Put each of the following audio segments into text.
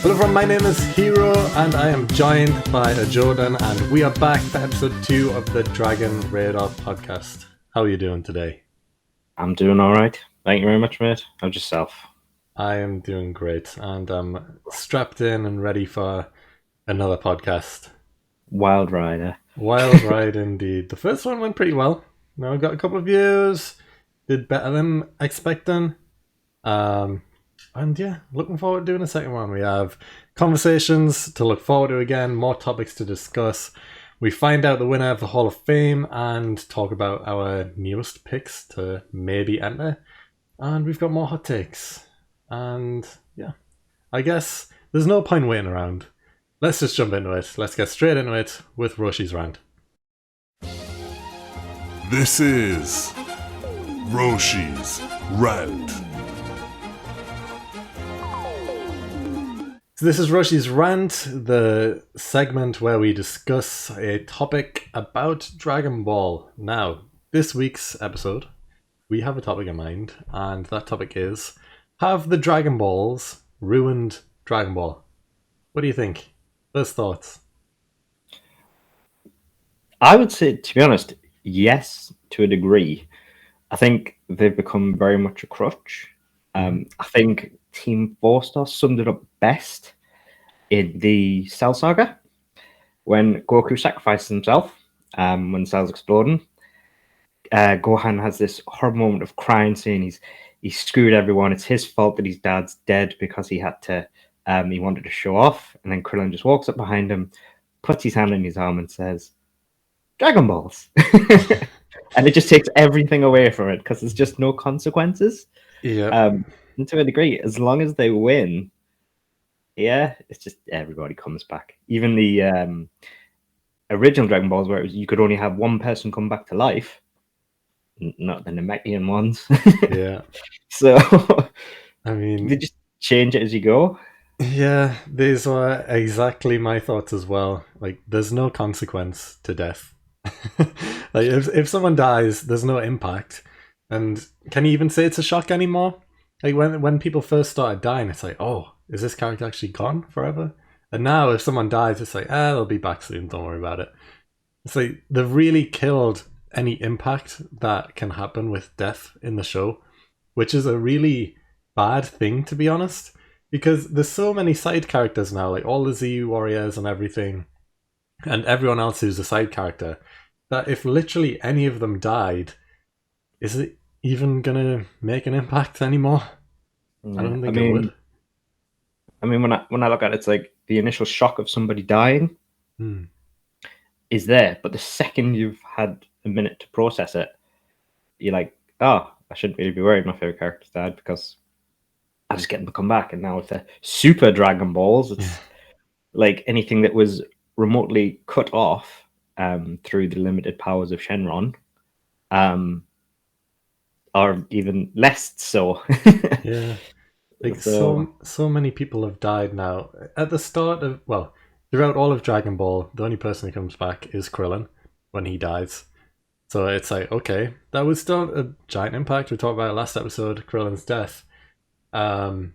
Hello everyone, my name is Heeroh and I am joined by Ajoten and we are back for episode 2 of the Dragon Radar podcast. How are you doing today? I'm doing alright. Thank you very much, mate. How's yourself? I am doing great and I'm strapped in and ready for another podcast. Wild rider. Wild ride indeed. The first one went pretty well. Now I've got a couple of views, did better than expecting. And yeah, looking forward to doing a second one. We have conversations to look forward to again, more topics to discuss. We find out the winner of the Hall of Fame and talk about our newest picks to maybe enter. And we've got more hot takes. And yeah, I guess there's no point waiting around. Let's just jump into it. Let's get straight into it with Roshi's rant. This is Roshi's Rant. So this is Roshi's Rant, the segment where we discuss a topic about Dragon Ball. Now, this week's episode, we have a topic in mind, and that topic is, have the Dragon Balls ruined Dragon Ball? What do you think? First thoughts? I would say, to be honest, yes, to a degree. I think they've become very much a crutch. I think Team 4-Star summed it up best in the Cell Saga when Goku sacrifices himself when Cell's exploding. Gohan has this horrible moment of crying, saying he's screwed everyone. It's his fault that his dad's dead because he had to. He wanted to show off, and then Krillin just walks up behind him, puts his hand on his arm, and says, "Dragon Balls," and it just takes everything away from it because there's just no consequences. Yeah. And to a degree, as long as they win, yeah, it's just everybody comes back. Even the original Dragon Balls, where you could only have one person come back to life, not the Namekian ones. Yeah. So, I mean, they just change it as you go. Yeah, these are exactly my thoughts as well. Like, there's no consequence to death. Like, if someone dies, there's no impact. And can you even say it's a shock anymore? Like, when people first started dying, it's like, oh, is this character actually gone forever? And now, if someone dies, it's like, they'll be back soon, don't worry about it. It's like, they've really killed any impact that can happen with death in the show, which is a really bad thing, to be honest. Because there's so many side characters now, like all the ZU warriors and everything, and everyone else who's a side character, that if literally any of them died, is it even gonna make an impact anymore? I don't think it would. I mean, when I look at it, it's like the initial shock of somebody dying is there, but the second you've had a minute to process it, you're like, oh, I shouldn't really be worried my favorite character's died because I just get them to come back. And now with the Super Dragon Balls, it's like anything that was remotely cut off through the limited powers of Shenron, or even less so. Yeah. Like, so many people have died now. At the start of, well, throughout all of Dragon Ball, the only person who comes back is Krillin when he dies. So it's like, okay, that was still a giant impact. We talked about it last episode, Krillin's death. But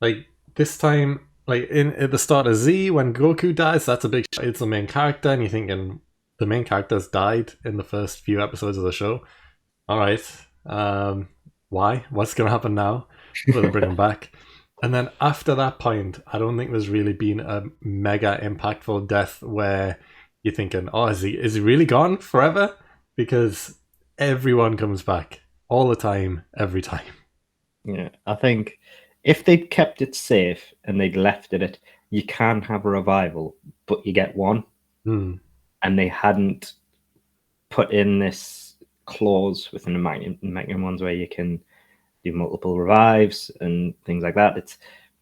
like this time, like at the start of Z, when Goku dies, that's a big shot. It's the main character, and you're thinking the main character's died in the first few episodes of the show. All right, why? What's gonna happen now? Will they bring him back? And then after that point, I don't think there's really been a mega impactful death where you're thinking, oh, is he really gone forever? Because everyone comes back all the time, every time. Yeah, I think if they'd kept it safe and they'd left it at you can have a revival, but you get one, and they hadn't put in this clause within the Magnum ones where you can do multiple revives and things like that,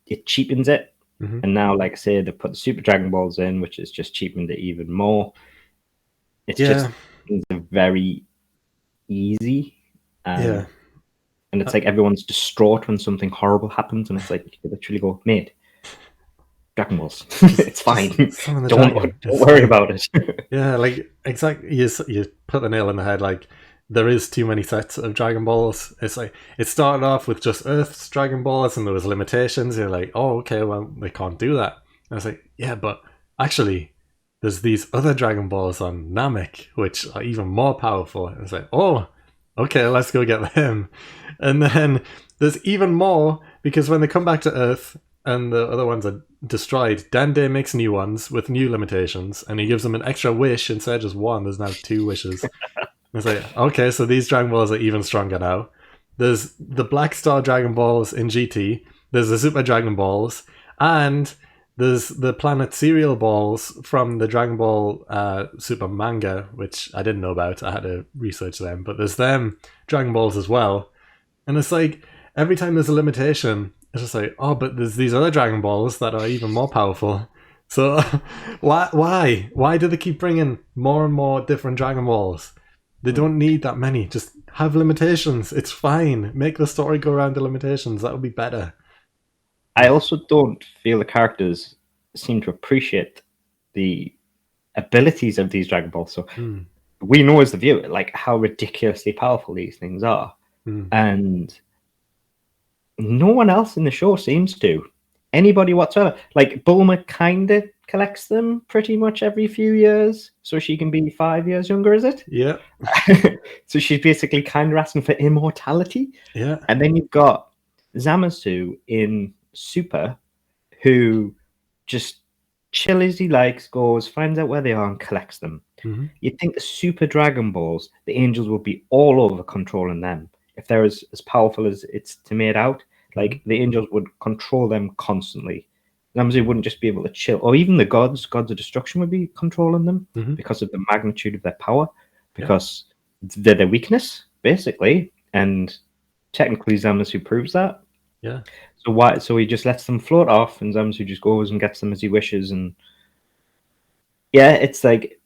it cheapens it. And now, like I say, they put the Super Dragon Balls in, which is just cheapened it even more. It's just very easy. And it's like everyone's distraught when something horrible happens, and it's like you could literally go, mate, Dragon Balls, it's fine. Don't worry about it. Yeah, like exactly. You put the nail in the head. Like there is too many sets of Dragon Balls. It's like it started off with just Earth's Dragon Balls, and there was limitations. You're like, oh, okay, well they can't do that. And I was like, yeah, but actually, there's these other Dragon Balls on Namek, which are even more powerful. And it's like, oh, okay, let's go get them. And then there's even more because when they come back to Earth and the other ones are destroyed, Dende makes new ones with new limitations, and he gives them an extra wish instead of just one. There's now 2 wishes. It's like, okay, so these Dragon Balls are even stronger now. There's the Black Star Dragon Balls in GT. There's the Super Dragon Balls, and there's the Planet Cereal Balls from the Dragon Ball Super manga, which I didn't know about. I had to research them, but there's them Dragon Balls as well. And it's like every time there's a limitation, it's just like, oh, but there's these other Dragon Balls that are even more powerful. So why do they keep bringing more and more different Dragon Balls? They don't need that many. Just have limitations. It's fine. Make the story go around the limitations. That would be better. I also don't feel the characters seem to appreciate the abilities of these Dragon Balls. So we know as the viewer, like, how ridiculously powerful these things are. And no one else in the show seems to. Anybody whatsoever. Like, Bulma kind of collects them pretty much every few years, so she can be 5 years younger, is it? Yeah. So she's basically kind of asking for immortality. Yeah. And then you've got Zamasu in Super, who just chill as he likes, goes, finds out where they are, and collects them. You'd think the Super Dragon Balls, the angels would be all over controlling them. If they're as powerful as it's made out, like, the angels would control them constantly. Zamasu wouldn't just be able to chill, or even the gods of destruction would be controlling them because of the magnitude of their power, because they're their weakness, basically. And technically, Zamasu proves that. Yeah. So he just lets them float off, and Zamasu just goes and gets them as he wishes. And yeah, it's like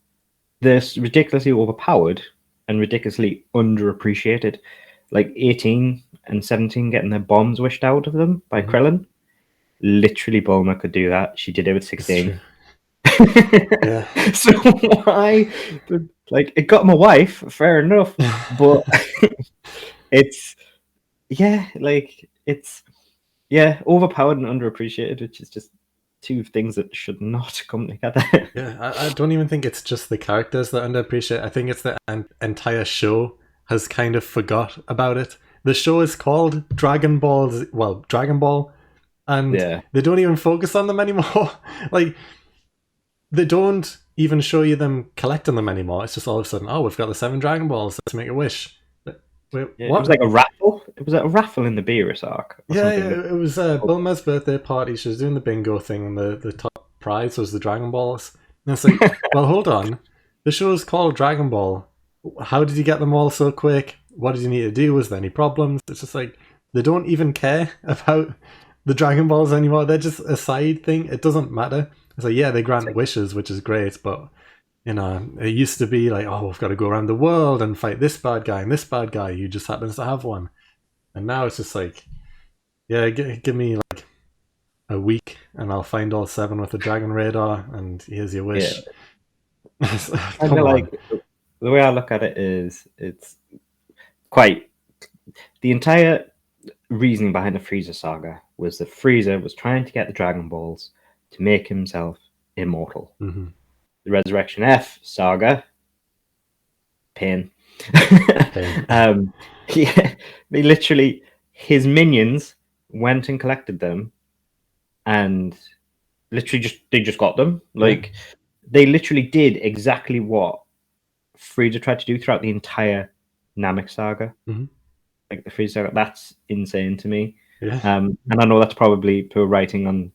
they're ridiculously overpowered and ridiculously underappreciated. Like 18 and 17 getting their bombs wished out of them by Krillin. Literally, Bulma could do that. She did it with 16. Yeah. So why? Like, it got my wife, fair enough, but it's overpowered and underappreciated, which is just 2 things that should not come together. Yeah, I don't even think it's just the characters that underappreciate. I think it's the entire show has kind of forgot about it. The show is called Dragon Ball, and they don't even focus on them anymore. Like, they don't even show you them collecting them anymore. It's just all of a sudden, oh, we've got the 7 Dragon Balls, let's make a wish. Wait, what? It was like a raffle. It was a raffle in the Beerus arc. It was Bulma's birthday party. She was doing the bingo thing, and the top prize was the Dragon Balls. And it's like, well, hold on. The show's called Dragon Ball. How did you get them all so quick? What did you need to do? Was there any problems? It's just like, they don't even care about the Dragon Balls anymore. They're just a side thing. It doesn't matter. It's like, yeah, they grant wishes, which is great, but, you know, it used to be like, oh, we've got to go around the world and fight this bad guy and this bad guy who just happens to have one. And now it's just like, yeah, give me like a week and I'll find all 7 with the Dragon Radar, and here's your wish. Yeah. Come on. Like, the way I look at it is, it's quite... The entire reasoning behind the Frieza saga was that Frieza was trying to get the Dragon Balls to make himself immortal. The Resurrection F saga, pain. They literally, his minions went and collected them, and literally they just got them. Like, they literally did exactly what Frieza tried to do throughout the entire Namek saga. Like, the Frieza saga, that's insane to me. And I know that's probably poor writing on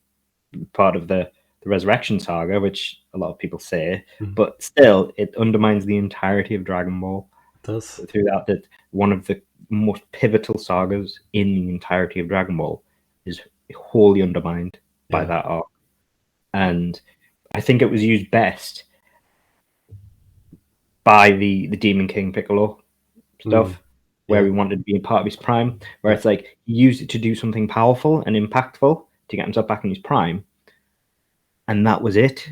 part of the Resurrection saga, which a lot of people say, but still, it undermines the entirety of Dragon Ball. It does. Through that one of the most pivotal sagas in the entirety of Dragon Ball is wholly undermined by that arc. And I think it was used best by the Demon King Piccolo stuff, where he wanted to be a part of his prime, where it's like he used it to do something powerful and impactful to get himself back in his prime, and that was it.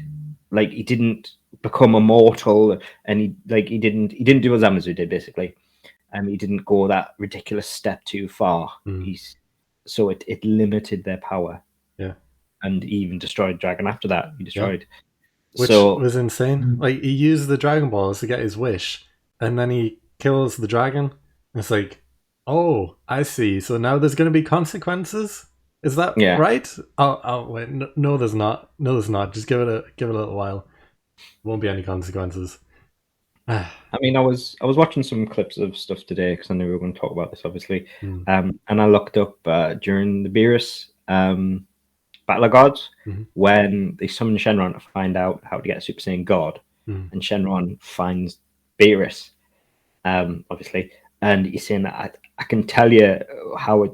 Like, he didn't become immortal, and he didn't do what Zamasu did, basically. He didn't go that ridiculous step too far. So it limited their power. Yeah. And he even destroyed Dragon after that. He destroyed. Which was insane. Like, he used the Dragon Balls to get his wish, and then he kills the dragon. It's like, oh, I see. So now there's going to be consequences? Is that right? Oh, wait. No, there's not. No, there's not. Just give it a little while. Won't be any consequences. I mean, I was watching some clips of stuff today because I knew we were going to talk about this, obviously. And I looked up during the Beerus Battle of Gods when they summon Shenron to find out how to get a Super Saiyan God, and Shenron finds Beerus, obviously, and he's saying that I can tell you how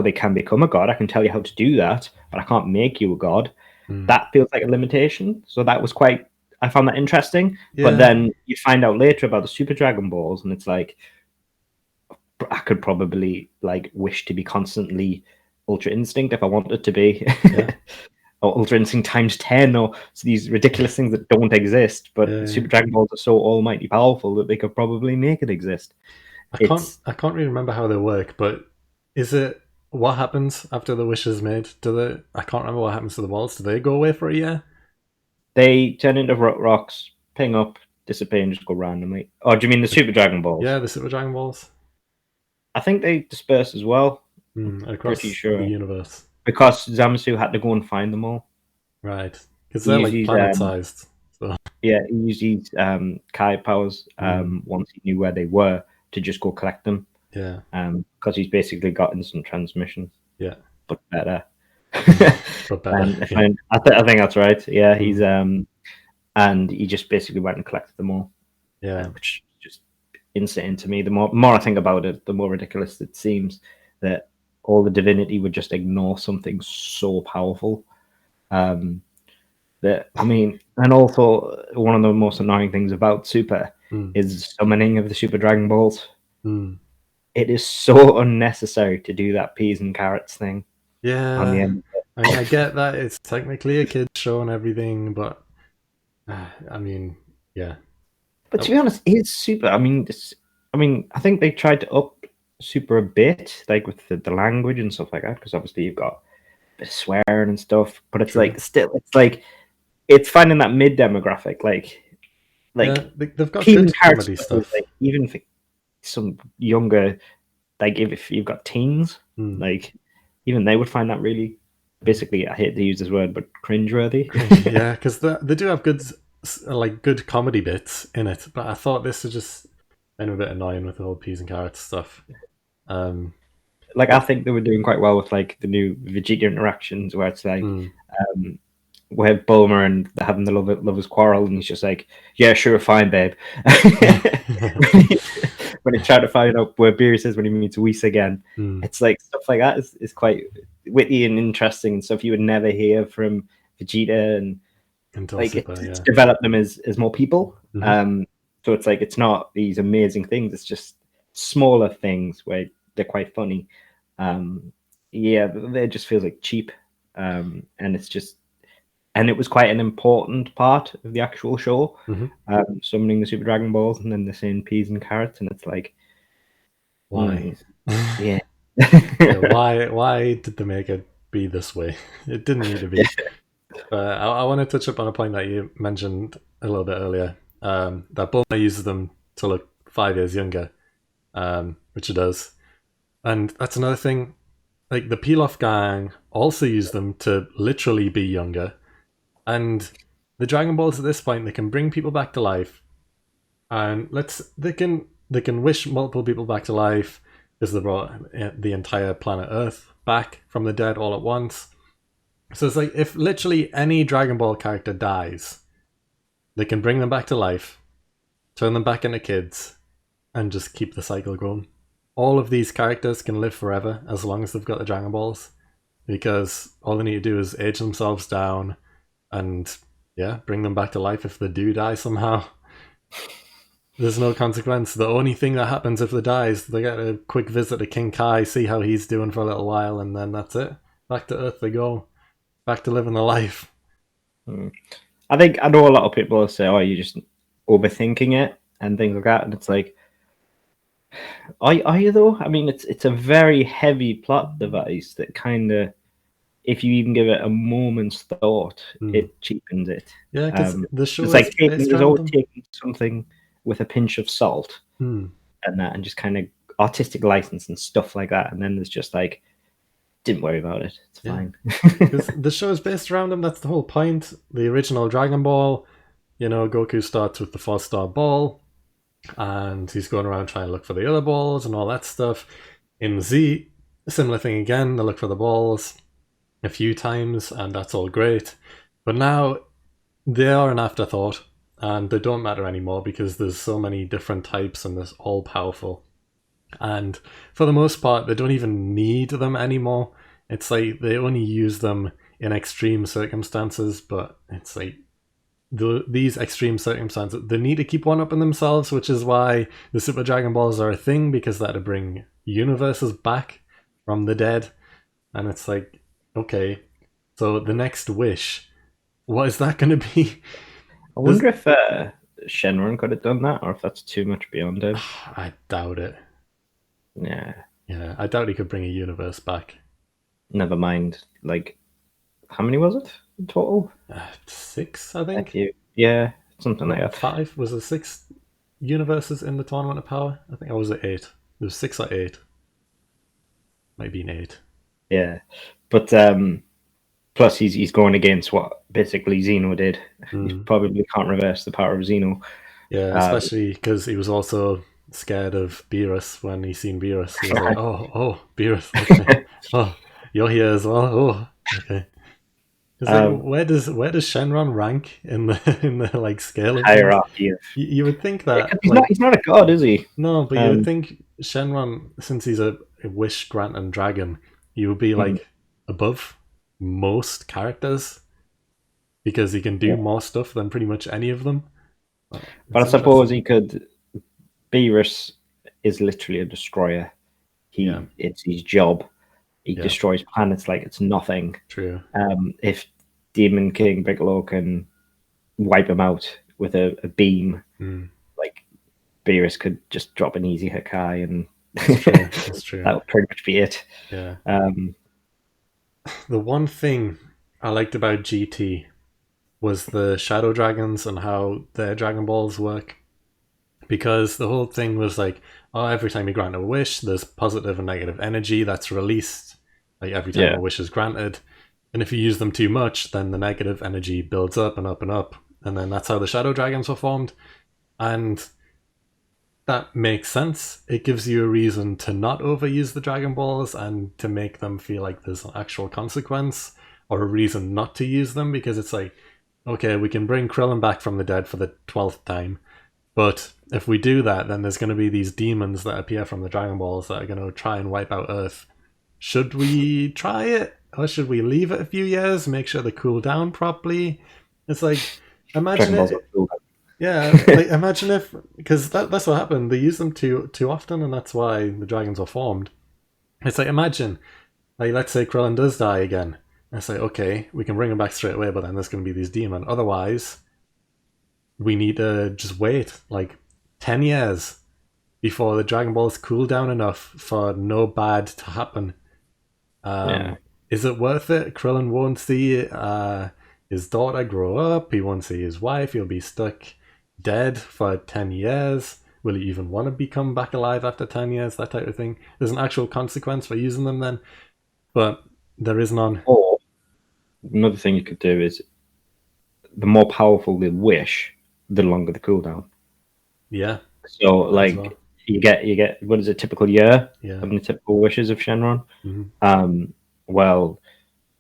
they can become a god. I can tell you how to do that, but I can't make you a god. That feels like a limitation. So that was I found that interesting. But then you find out later about the Super Dragon Balls, and it's like, I could probably like wish to be constantly Ultra Instinct if I wanted to be, or Ultra Instinct times 10, or these ridiculous things that don't exist. But Super Dragon Balls are so almighty powerful that they could probably make it exist. I can't really remember how they work, but is it what happens after the wish is made? I can't remember what happens to the balls. Do they go away for a year? They turn into rocks, ping up, disappear, and just go randomly. Oh, do you mean the Super Dragon Balls? Yeah, the Super Dragon Balls. I think they disperse as well. Across the universe. Because Zamasu had to go and find them all. Right. Because they're like planet-sized. So. Yeah, he used his Kai powers once he knew where they were to just go collect them. Yeah. Because he's basically got instant transmission. Yeah. But better. But better. I think that's right. Yeah, he's and he just basically went and collected them all. Yeah. Which is just insane to me. The more I think about it, the more ridiculous it seems that all the divinity would just ignore something so powerful. That, I mean, and also one of the most annoying things about Super is summoning of the Super Dragon Balls. It is so unnecessary to do that peas and carrots thing. Yeah, on the end. I mean, I get that it's technically a kid's show and everything, but I mean, yeah. But to be honest, it's Super. I mean, I think they tried to up Super a bit, like with the language and stuff like that, because obviously you've got a bit of swearing and stuff. But it's like still, it's like it's finding that mid demographic, like they've got good comedy stuff. Like, even for some younger, like if you've got teens, like even they would find that really, basically, I hate to use this word, but cringeworthy. Yeah, because they do have good comedy bits in it, but I thought this was just a bit annoying with the whole peas and carrots stuff. Like, I think they were doing quite well with like the new Vegeta interactions, where it's like where Bulma and they're having the lovers quarrel, and he's just like, "Yeah, sure, fine, babe." When he tried to find out where Beerus is when he meets Whis again, it's like stuff like that is quite witty and interesting and stuff you would never hear from Vegeta, and like it's developed them as more people. So it's like it's not these amazing things; it's just smaller things where they're quite funny. It just feels like cheap, and it's just. And it was quite an important part of the actual show, summoning the Super Dragon Balls, and then they're saying peas and carrots, and it's like, why? Yeah. Why did they make it be this way? It didn't need to be. I want to touch up on a point that you mentioned a little bit earlier, that Bulma uses them to look 5 years younger, which it does. And that's another thing, like the Pilaf gang also use them to literally be younger. And the Dragon Balls at this point, they can bring people back to life, and they can wish multiple people back to life because they brought the entire planet Earth back from the dead all at once. So it's like if literally any Dragon Ball character dies, they can bring them back to life, turn them back into kids, and just keep the cycle going. All of these characters can live forever as long as they've got the Dragon Balls, because all they need to do is age themselves down and bring them back to life if they do die somehow. There's no consequence. The only thing that happens if they die is they get a quick visit to King Kai, see how he's doing for a little while, and then that's it. Back to Earth they go. Back to living their life. I know a lot of people say, "Oh, you're just overthinking it," and things like that. And it's like, Are you though? I mean, it's a very heavy plot device that kind of, if you even give it a moment's thought, it cheapens it. Yeah, because the show It's is like based there's around always them. taking something with a pinch of salt and that, and just kind of artistic license and stuff like that. And then there's just like, didn't worry about it. It's fine. Because the show is based around him. That's the whole point. The original Dragon Ball, Goku starts with the 4-star ball, and he's going around trying to look for the other balls and all that stuff. In Z, similar thing again. They look for the balls a few times, and that's all great. But now they are an afterthought, and they don't matter anymore because there's so many different types, and they're all powerful. And for the most part, they don't even need them anymore. It's like they only use them in extreme circumstances, but it's like these extreme circumstances, they need to keep one-upping themselves, which is why the Super Dragon Balls are a thing, because that'll bring universes back from the dead. And it's like, okay, so the next wish, what is that going to be? I wonder if Shenron could have done that, or if that's too much beyond him. I doubt it. Yeah, I doubt he could bring a universe back. Never mind. Like, how many was it in total? 6, I think. Yeah, something like that. 5? Was there 6 universes in the Tournament of Power? I think I was at 8. There was 6 or 8. Might be an 8. Yeah, but plus he's going against what basically Xeno did. He probably can't reverse the power of Xeno. Yeah, especially because he was also scared of Beerus when he seen Beerus. He was like, oh, Beerus. Okay. Oh, you're here as well. Oh, okay. Like, where does Shenron rank in the like scale of hierarchy? You would think that he's not a god, is he? No, but you would think Shenron, since he's a wish granting dragon, he would be like above most characters because he can do more stuff than pretty much any of them. But I suppose he could. Beerus is literally a destroyer. It's his job. He destroys planets like it's nothing. True. If Demon King Piccolo can wipe him out with a beam, like Beerus could just drop an easy Hakai, and That's true. that would pretty much be it. Yeah. The one thing I liked about GT was the Shadow Dragons and how their Dragon Balls work. Because the whole thing was like, every time you grant a wish, there's positive and negative energy that's released. Like every time a wish is granted. And if you use them too much, then the negative energy builds up and up and up. And then that's how the Shadow Dragons were formed. And that makes sense. It gives you a reason to not overuse the Dragon Balls and to make them feel like there's an actual consequence or a reason not to use them, because it's like, okay, we can bring Krillin back from the dead for the 12th time. But if we do that, then there's going to be these demons that appear from the Dragon Balls that are going to try and wipe out Earth. Should we try it? Or should we leave it a few years, make sure they cool down properly? It's like, imagine imagine if, because that's what happened. They use them too often, and that's why the dragons were formed. It's like, imagine, like, let's say Krillin does die again. It's like, okay, we can bring him back straight away, but then there's going to be these demons. Otherwise, we need to just wait like 10 years before the Dragon Balls cool down enough for no bad to happen. Is it worth it? Krillin won't see his daughter grow up. He won't see his wife. He'll be stuck dead for 10 years. Will he even want to become back alive after 10 years? That type of thing. There's an actual consequence for using them then, but there is none. Or another thing you could do is, the more powerful the wish, the longer the cooldown. Yeah. So like you get what is a typical year? Yeah. How many typical wishes of Shenron? Well,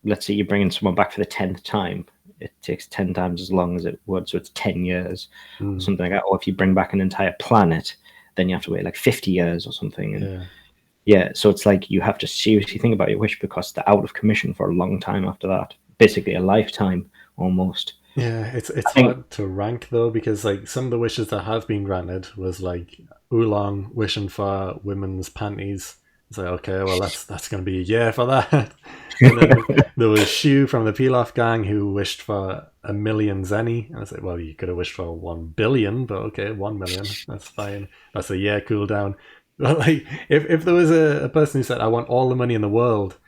let's say you're bringing someone back for the 10th time. It takes 10 times as long as it would, so it's 10 years, or something like that. Or if you bring back an entire planet, then you have to wait like 50 years or something. And so it's like you have to seriously think about your wish, because they're out of commission for a long time after that. Basically a lifetime almost. Yeah, it's hard to rank though, because like some of the wishes that have been granted was like Oolong wishing for women's panties. It's like, okay, well that's going to be a year for that. And then there was Shu from the Pilaf gang who wished for 1 million Zenny. And I was like, well, you could have wished for 1 billion, but okay, 1 million, that's fine. That's a year cooldown. But like, if there was a person who said, "I want all the money in the world,"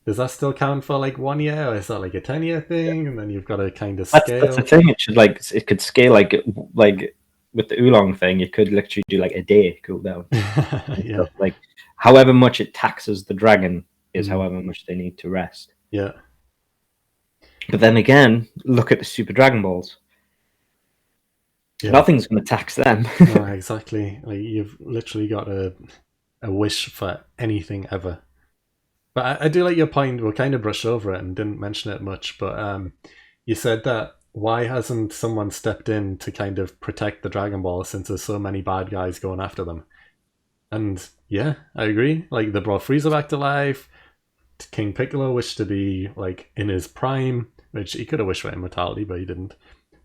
does that still count for like 1 year, or is that like a 10-year thing? And then you've got to kind of That's scale. the thing. It could scale like with the oolong thing. You could literally do like a day cool down. Yeah. Like however much it taxes the dragon is however much they need to rest. Yeah. But then again, look at the Super Dragon Balls. Yeah. Nothing's going to tax them. No, exactly. Like you've literally got a wish for anything ever. But I do like your point. We'll kind of brush over it and didn't mention it much. But you said that why hasn't someone stepped in to kind of protect the Dragon Ball since there's so many bad guys going after them? And yeah, I agree. Like they brought Frieza back to life. King Piccolo wished to be like in his prime, which he could have wished for immortality, but he didn't.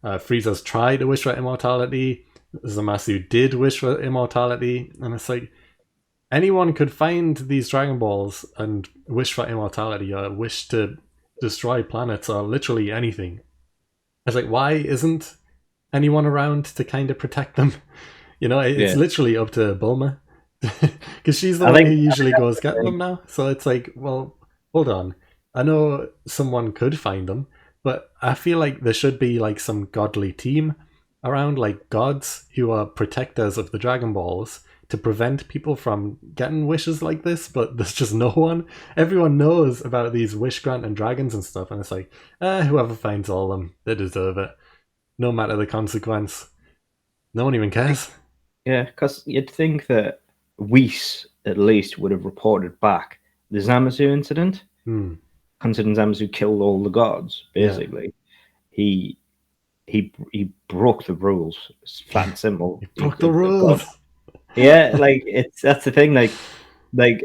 Frieza's tried to wish for immortality. Zamasu did wish for immortality, and it's like anyone could find these Dragon Balls and wish for immortality or wish to destroy planets or literally anything. It's like, why isn't anyone around to kind of protect them? You know, it's literally up to Bulma. Because she's the one who usually goes get them now. So it's like, well, hold on. I know someone could find them, but I feel like there should be like some godly team around, like gods who are protectors of the Dragon Balls to prevent people from getting wishes like this, but there's just no one. Everyone knows about these wish granting dragons and stuff, and it's like, whoever finds all of them, they deserve it. No matter the consequence. No one even cares. Yeah, because you'd think that Whis, at least, would have reported back the Zamasu incident. Considering Zamasu killed all the gods, basically. Yeah. He broke the rules. It's flat and simple. He broke the rules. Yeah, like that's the thing. Like they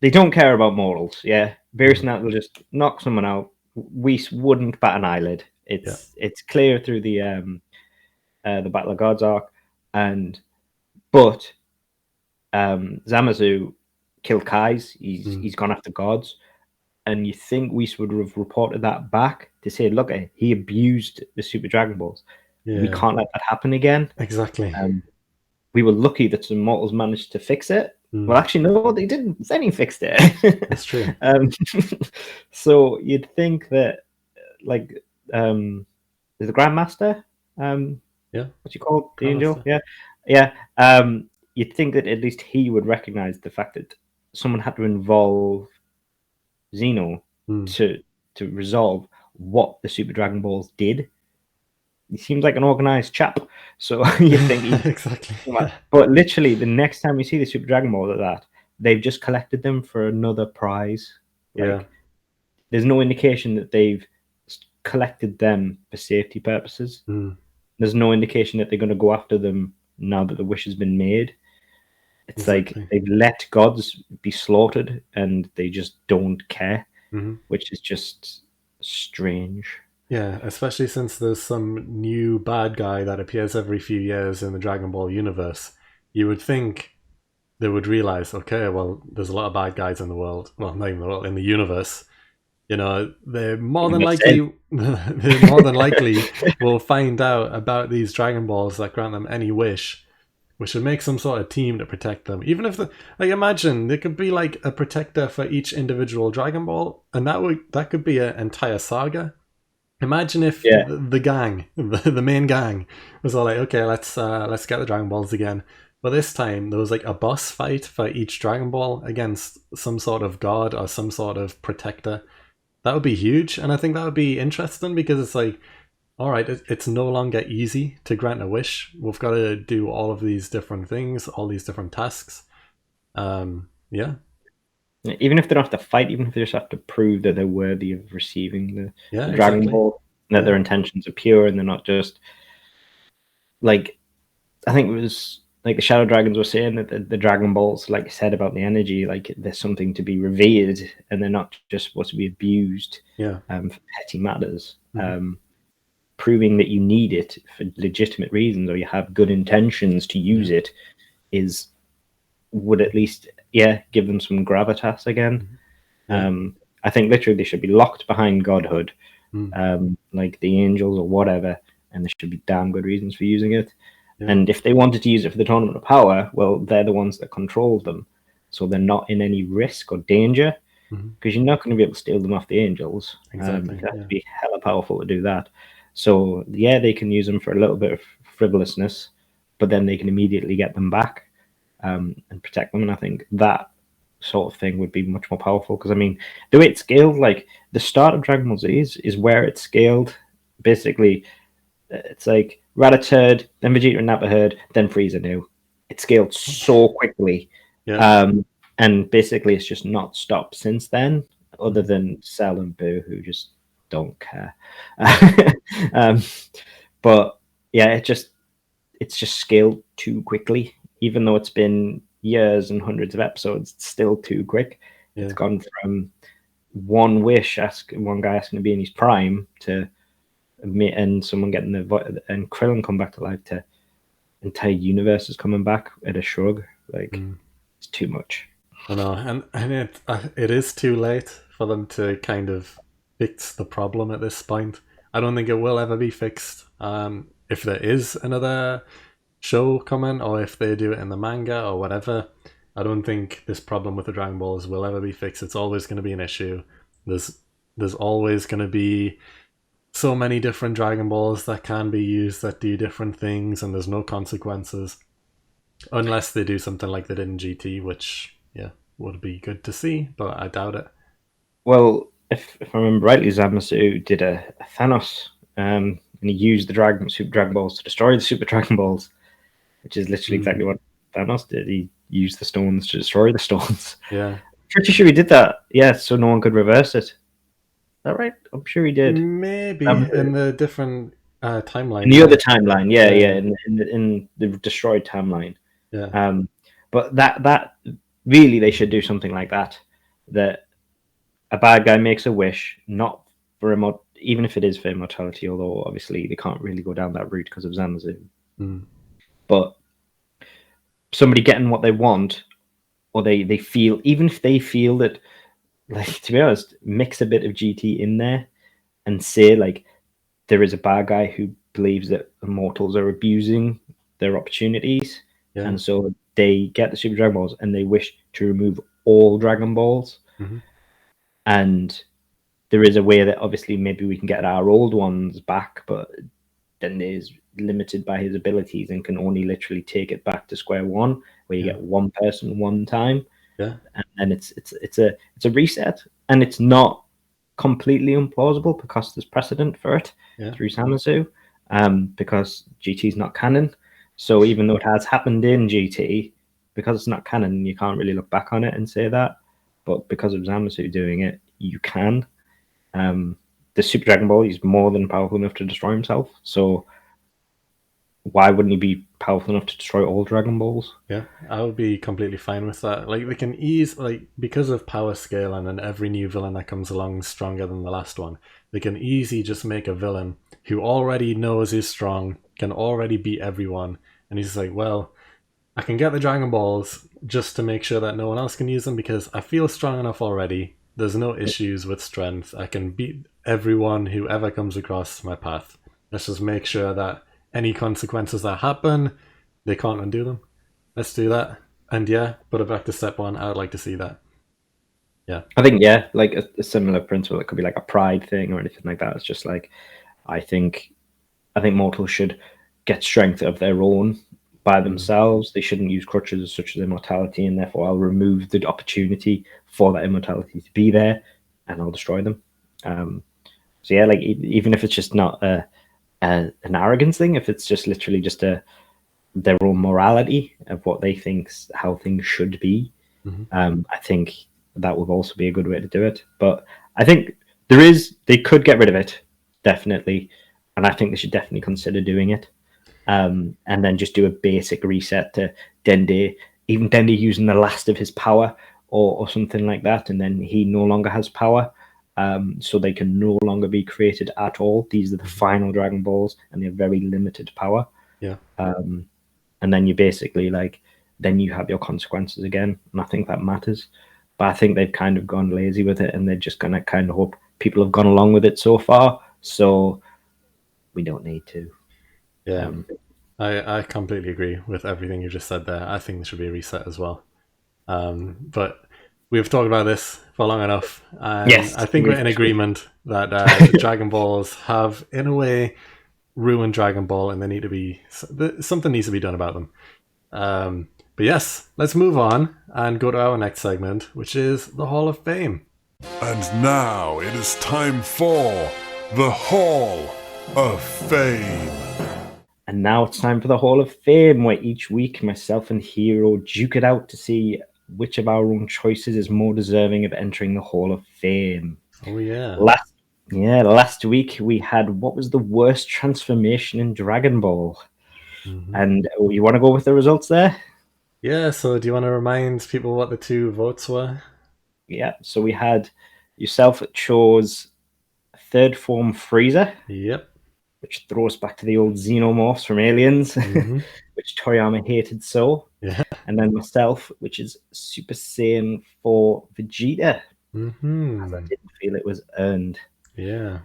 don't care about morals. Yeah, Beerus will just knock someone out. Whis wouldn't bat an eyelid. It's clear through the Battle of Gods arc, but Zamasu killed Kai's. He's gone after gods, and you think Whis would have reported that back to say, look, he abused the Super Dragon Balls. Yeah. We can't let that happen again. Exactly. We were lucky that some mortals managed to fix it. Well, actually, no, they didn't. Zenny fixed it. That's true. So you'd think that, like, the Grandmaster, what's he called? The Angel? Yeah. You'd think that at least he would recognize the fact that someone had to involve Xeno to resolve what the Super Dragon Balls did. He seems like an organized chap, so you think exactly. But literally, the next time you see the Super Dragon Ball like that, they've just collected them for another prize. There's no indication that they've collected them for safety purposes. There's no indication that they're going to go after them now that the wish has been made. It's like they've let gods be slaughtered and they just don't care, which is just strange. Yeah, especially since there's some new bad guy that appears every few years in the Dragon Ball universe. You would think they would realize, okay, well, there's a lot of bad guys in the world. Well, not even the world, in the universe. You know, they're more than likely will find out about these Dragon Balls that grant them any wish. We should make some sort of team to protect them. Even if imagine there could be like a protector for each individual Dragon Ball, and that could be an entire saga. Imagine if the gang, the main gang, was all like, okay, let's get the Dragon Balls again. But this time there was like a boss fight for each Dragon Ball against some sort of god or some sort of protector. That would be huge, and I think that would be interesting because it's like, all right, it's no longer easy to grant a wish. We've got to do all of these different things, all these different tasks. Even if they don't have to fight, even if they just have to prove that they're worthy of receiving the Dragon Ball, and that their intentions are pure and they're not just like, I think it was like the Shadow Dragons were saying that the Dragon Balls, like I said about the energy, like there's something to be revered and they're not just supposed to be abused for petty matters. Proving that you need it for legitimate reasons or you have good intentions to use it would at least give them some gravitas again. I think literally they should be locked behind godhood, like the angels or whatever, and there should be damn good reasons for using it. Yeah. And if they wanted to use it for the Tournament of Power, well, they're the ones that control them. So they're not in any risk or danger, because you're not going to be able to steal them off the Angels. Exactly. You have to be hella powerful to do that. So, yeah, they can use them for a little bit of frivolousness, but then they can immediately get them back and protect them. And I think that sort of thing would be much more powerful, because, I mean, the way it's scaled, like, the start of Dragon Ball Z is where it's scaled. Basically, it's like Rattata, then Vegeta and Nappa heard, then Frieza knew. It scaled so quickly. Yeah. And basically it's just not stopped since then, other than Cell and Boo, who just don't care. But yeah, it's just scaled too quickly. Even though it's been years and hundreds of episodes, it's still too quick. It's gone from one guy asking to be in his prime to and someone getting and Krillin come back to life, to entire universe is coming back at a shrug. Like, it's too much. I know, and it is too late for them to kind of fix the problem at this point. I don't think it will ever be fixed. If there is another show coming, or if they do it in the manga or whatever, I don't think this problem with the Dragon Balls will ever be fixed. It's always going to be an issue. There's always going to be so many different Dragon Balls that can be used that do different things, and there's no consequences. Unless they do something like they did in GT, which, would be good to see, but I doubt it. Well, if I remember rightly, Zamasu did a Thanos, and he used the Super Dragon Balls to destroy the Super Dragon Balls, which is literally exactly what Thanos did. He used the stones to destroy the stones. Yeah. Pretty sure he did that, so no one could reverse it. Is that right? I'm sure he did. Maybe in the different timeline. In the other timeline, in the destroyed timeline. Yeah. But that really, they should do something like that. That a bad guy makes a wish, not for even if it is for immortality, although obviously they can't really go down that route because of Zamasu. But somebody getting what they want, or they feel, even if they feel that, like, to be honest, mix a bit of GT in there and say, like, there is a bad guy who believes that immortals are abusing their opportunities, and so they get the Super Dragon Balls and they wish to remove all Dragon Balls. And there is a way that obviously maybe we can get our old ones back, but then there's limited by his abilities and can only literally take it back to square one, where you get one person one time. And then it's a reset, and it's not completely implausible because there's precedent for it through Zamasu, because GT is not canon. So even though it has happened in GT, because it's not canon, you can't really look back on it and say that. But because of Zamasu doing it, you can. The Super Dragon Ball is more than powerful enough to destroy himself. So why wouldn't he be powerful enough to destroy all Dragon Balls? Yeah, I would be completely fine with that. Like, they can because of power scaling and every new villain that comes along is stronger than the last one, they can easily just make a villain who already knows is strong, can already beat everyone, and he's like, well, I can get the Dragon Balls just to make sure that no one else can use them because I feel strong enough already. There's no issues with strength. I can beat everyone who ever comes across my path. Let's just make sure that any consequences that happen, they can't undo them. Let's do that. And put it back to step one. I would like to see that. Yeah. I think, like a similar principle. It could be like a pride thing or anything like that. It's just like, I think mortals should get strength of their own by themselves. They shouldn't use crutches such as immortality, and therefore I'll remove the opportunity for that immortality to be there, and I'll destroy them. So like, even if it's just not an arrogance thing, if it's just literally just their own morality of what they think how things should be, I think that would also be a good way to do it. But I think they could get rid of it, definitely, and I think they should definitely consider doing it. And then just do a basic reset to Dende, even Dende using the last of his power or something like that, and then he no longer has power, so they can no longer be created at all. These are the final Dragon Balls, and they have very limited power. And then you basically, like, then you have your consequences again, and I think that matters. But I think they've kind of gone lazy with it, and they're just gonna kind of hope people have gone along with it so far, so we don't need to. I completely agree with everything you just said there. I think there should be a reset as well. But we've talked about this for long enough, and Yes, I think we're in agreement that Dragon Balls have, in a way, ruined Dragon Ball, and they need to be something needs to be done about them. But yes, let's move on and go to our next segment, which is the Hall of Fame. And now it is time for the Hall of Fame. And now it's time for the Hall of Fame, where each week myself and Heeroh duke it out to see which of our own choices is more deserving of entering the Hall of Fame. Oh yeah. Last week we had what was the worst transformation in Dragon Ball. Mm-hmm. And you want to go with the results there? Yeah, so do you want to remind people what the 2 votes were? Yeah, so we had yourself chose third form Frieza. Yep. Which throws back to the old xenomorphs from Aliens, Mm-hmm. which Toriyama hated so. Yeah. And then myself, which is Super Saiyan 4 Vegeta, Mm-hmm. as I didn't feel it was earned. Yeah.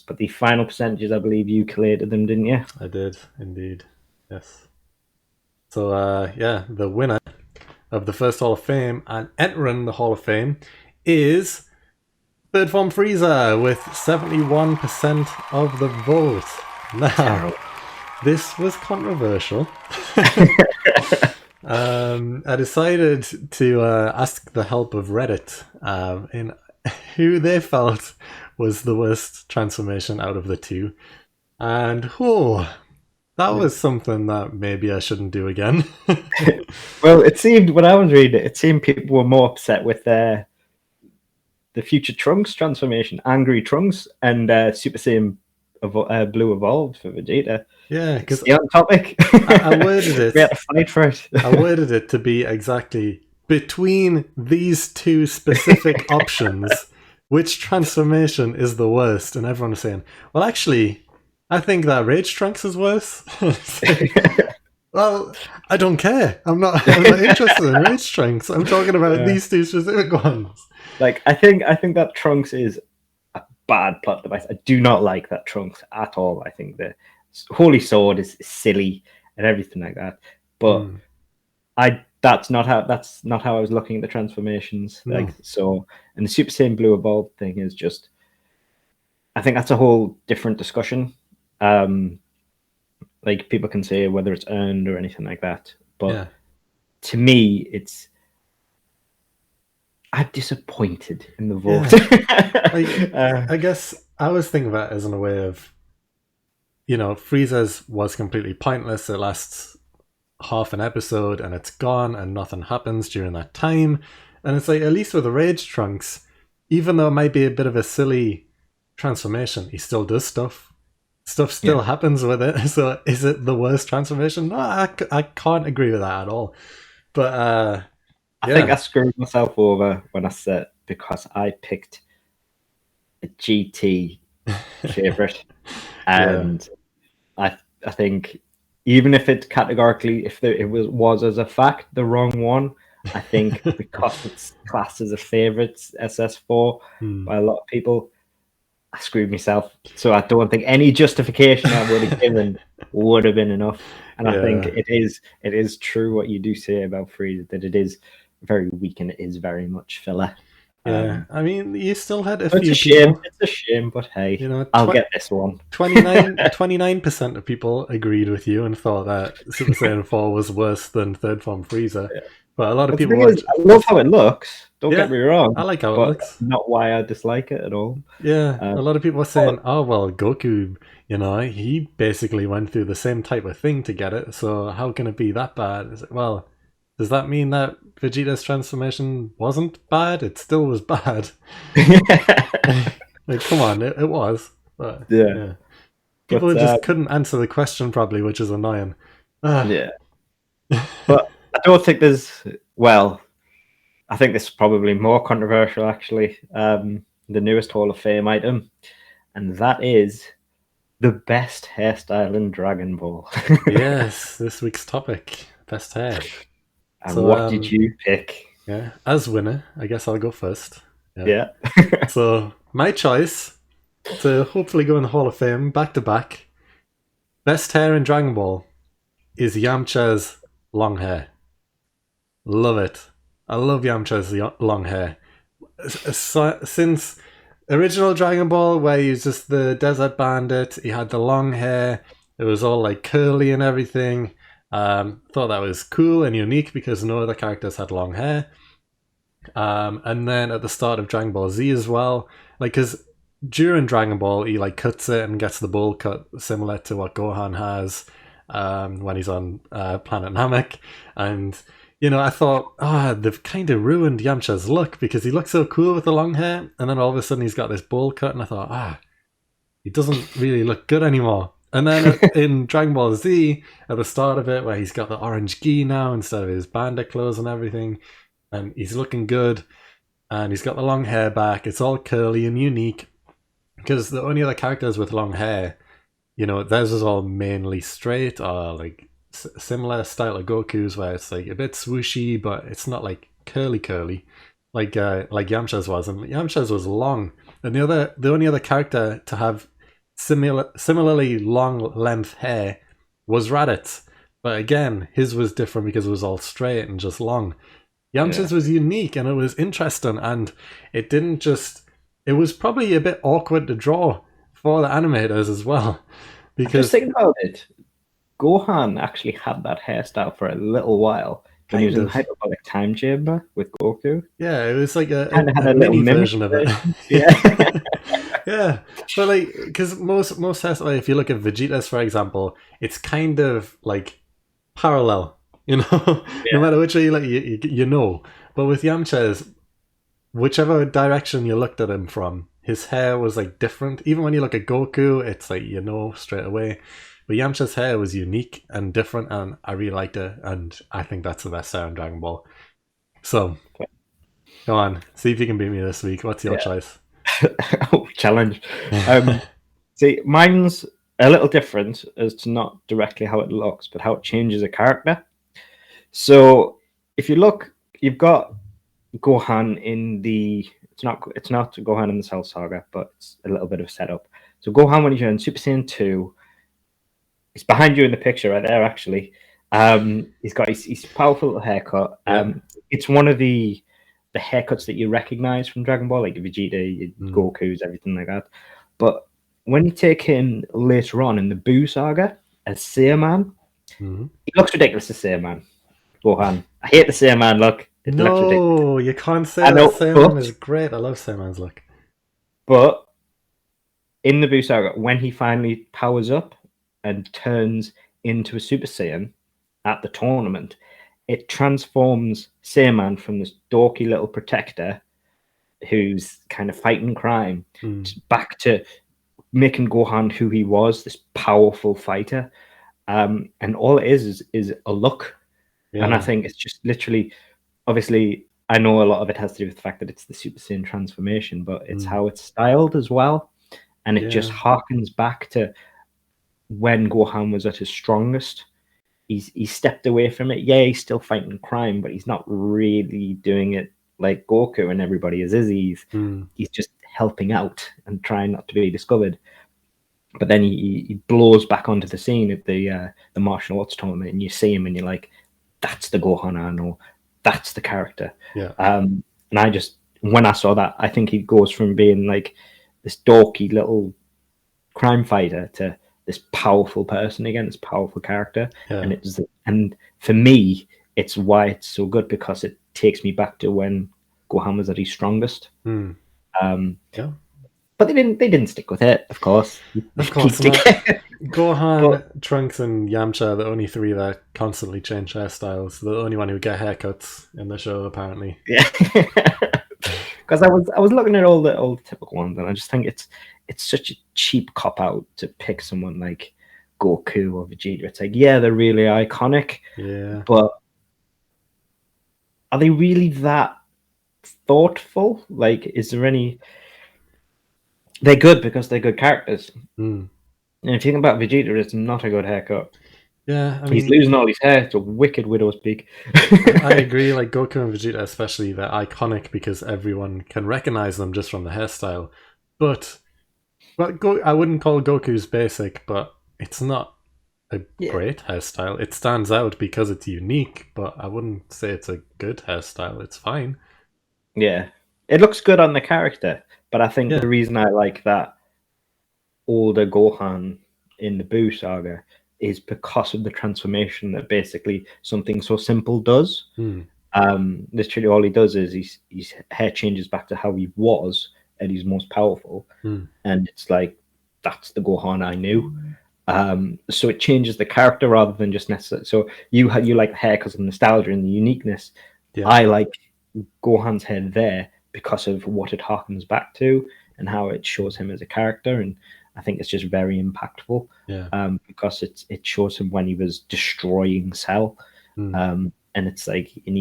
But the final percentages, I believe you collated them, didn't you? I did, indeed. Yes. So, yeah, the winner of the first Hall of Fame and entering the Hall of Fame is Third Form Frieza with 71% of the vote. Now, this was controversial. I decided to ask the help of Reddit in who they felt was the worst transformation out of the 2. And, that was something that maybe I shouldn't do again. Well, it seemed, when I was reading it seemed people were more upset with the future Trunks transformation, Angry Trunks, and Super Saiyan Blue Evolved for Vegeta. Yeah, because on topic. I worded it. We had to fight for it. I worded it to be exactly between these 2 specific options, which transformation is the worst? And everyone was saying, well, actually, I think that Rage Trunks is worse. Well, I don't care. I'm not interested in Rage Trunks. I'm talking about these 2 specific ones. Like, I think that Trunks is a bad plot device. I do not like that Trunks at all. I think the Holy Sword is silly and everything like that. But that's not how I was looking at the transformations. Like, so, and the Super Saiyan Blue Evolved thing is just, I think that's a whole different discussion. Like, people can say whether it's earned or anything like that, but to me, I'm disappointed in the vote. I guess I was thinking of that as in a way of, Frieza's was completely pointless. It lasts half an episode and it's gone and nothing happens during that time. And it's like, at least with the Rage Trunks, even though it might be a bit of a silly transformation, he still does stuff. Stuff still happens with it. So is it the worst transformation? No, I can't agree with that at all. But I think I screwed myself over when I said, because I picked a GT favorite, and I think even if it categorically, it was as a fact the wrong one, I think because it's classed as a favorite SS4 by a lot of people, I screwed myself. So I don't think any justification I would have given would have been enough. And I think it is true what you do say about Frieza, that it is very weak and it is very much filler. Yeah, I mean, you still had a few people. It's a shame, but hey, I'll get this one. 29% of people agreed with you and thought that Super Saiyan 4 was worse than Third Form Frieza. Yeah. But a lot of people... I love how it looks. Don't get me wrong. I like how it looks. Not why I dislike it at all. Yeah, a lot of people are saying, oh, well, Goku, he basically went through the same type of thing to get it, so how can it be that bad? Well, does that mean that Vegeta's transformation wasn't bad? It still was bad. Like, come on, it was. But, yeah. People just couldn't answer the question properly, which is annoying. Yeah. But I don't think I think this is probably more controversial, actually. The newest Hall of Fame item, and that is the best hairstyle in Dragon Ball. Yes, this week's topic, best hair. And what did you pick? Yeah, as winner, I guess I'll go first. Yeah. So my choice to hopefully go in the Hall of Fame back to back, best hair in Dragon Ball. is Yamcha's long hair. Love it. I love Yamcha's long hair. Since original Dragon Ball, where he was just the desert bandit, he had the long hair. It was all like curly and everything. Thought that was cool and unique because no other characters had long hair. And then at the start of Dragon Ball Z as well, like, because during Dragon Ball he like cuts it and gets the bowl cut similar to what Gohan has when he's on Planet Namek. And you know, I thought, they've kind of ruined Yamcha's look because he looks so cool with the long hair, and then all of a sudden he's got this bowl cut, and I thought, he doesn't really look good anymore. And then in Dragon Ball Z, at the start of it, where he's got the orange gi now instead of his bandit clothes and everything, and he's looking good, and he's got the long hair back. It's all curly and unique, because the only other characters with long hair, you know, theirs is all mainly straight or like similar style to Goku's, where it's like a bit swooshy, but it's not like curly like Yamcha's was. And Yamcha's was long, and the only other character to have similarly long length hair was Raditz, but again his was different because it was all straight and just long. Yamcha's was unique, and it was interesting, and it was probably a bit awkward to draw for the animators as well, because just think about it. Gohan actually had that hairstyle for a little while when he was in the hyperbolic time chamber with Goku. Yeah, it was like a mini version of it. Yeah. Yeah, but like, because most hairstyles, like, if you look at Vegeta's, for example, it's kind of like parallel, you know, no matter which way you look, you know. But with Yamcha's, whichever direction you looked at him from, his hair was like different. Even when you look at Goku, it's like, you know, straight away. But Yamcha's hair was unique and different, and I really liked it, and I think that's the best hair in Dragon Ball. So, go on, see if you can beat me this week. What's your choice? Challenge. See, mine's a little different as to not directly how it looks, but how it changes a character. So, if you look, you've got Gohan in the... It's not Gohan in the Cell Saga, but it's a little bit of setup. So, Gohan, when he's in Super Saiyan 2... He's behind you in the picture right there, actually. He's got his powerful little haircut. It's one of the haircuts that you recognize from Dragon Ball, like Vegeta, Goku's, everything like that. But when you take him later on in the Buu saga as Saiyaman, he looks ridiculous as Saiyaman. Gohan. I hate the Saiyaman look. No, you can't say that. Saiyaman is great. I love Saiyaman's look. But in the Buu saga, when he finally powers up and turns into a Super Saiyan at the tournament, it transforms Saiyaman from this dorky little protector who's kind of fighting crime back to making Gohan who he was, this powerful fighter. And all it is a look. Yeah. And I think it's just literally, obviously, I know a lot of it has to do with the fact that it's the Super Saiyan transformation, but it's how it's styled as well. And it just harkens back to when Gohan was at his strongest. He's stepped away from it. Yeah, he's still fighting crime, but he's not really doing it like Goku and everybody is. He's just helping out and trying not to be discovered. But then he blows back onto the scene at the martial arts tournament, and you see him, and you're like, "That's the Gohan I know. That's the character." Yeah. And I just, when I saw that, I think he goes from being like this dorky little crime fighter to this powerful person again, this powerful character. Yeah. And for me, it's why it's so good, because it takes me back to when Gohan was at his strongest. But they didn't stick with it, of course. Of course not. Gohan, Trunks, and Yamcha are the only three that constantly change hairstyles. They're the only one who get haircuts in the show, apparently. Yeah. Because I was looking at all the typical ones, and I just think it's such a cheap cop out to pick someone like Goku or Vegeta. It's like, yeah, they're really iconic, but are they really that thoughtful? Like, is there any? They're good because they're good characters. And if you think about Vegeta, it's not a good haircut. Yeah, I mean, he's losing all his hair. It's a wicked widow's peak. I agree. Like Goku and Vegeta, especially, they're iconic because everyone can recognize them just from the hairstyle. But I wouldn't call Goku's basic, but it's not a great hairstyle. It stands out because it's unique, but I wouldn't say it's a good hairstyle. It's fine. Yeah, it looks good on the character, but I think Yeah. the reason I like that older Gohan in the Buu saga is because of the transformation that basically something so simple does. Literally, all he does is his hair changes back to how he was and he's most powerful, and it's like that's the Gohan I knew. So it changes the character rather than just necessarily. So you like the hair because of nostalgia and the uniqueness. Yeah. I like Gohan's hair there because of what it harkens back to and how it shows him as a character, and I think it's just very impactful. Yeah. Because it shows him when he was destroying Cell, and it's like, and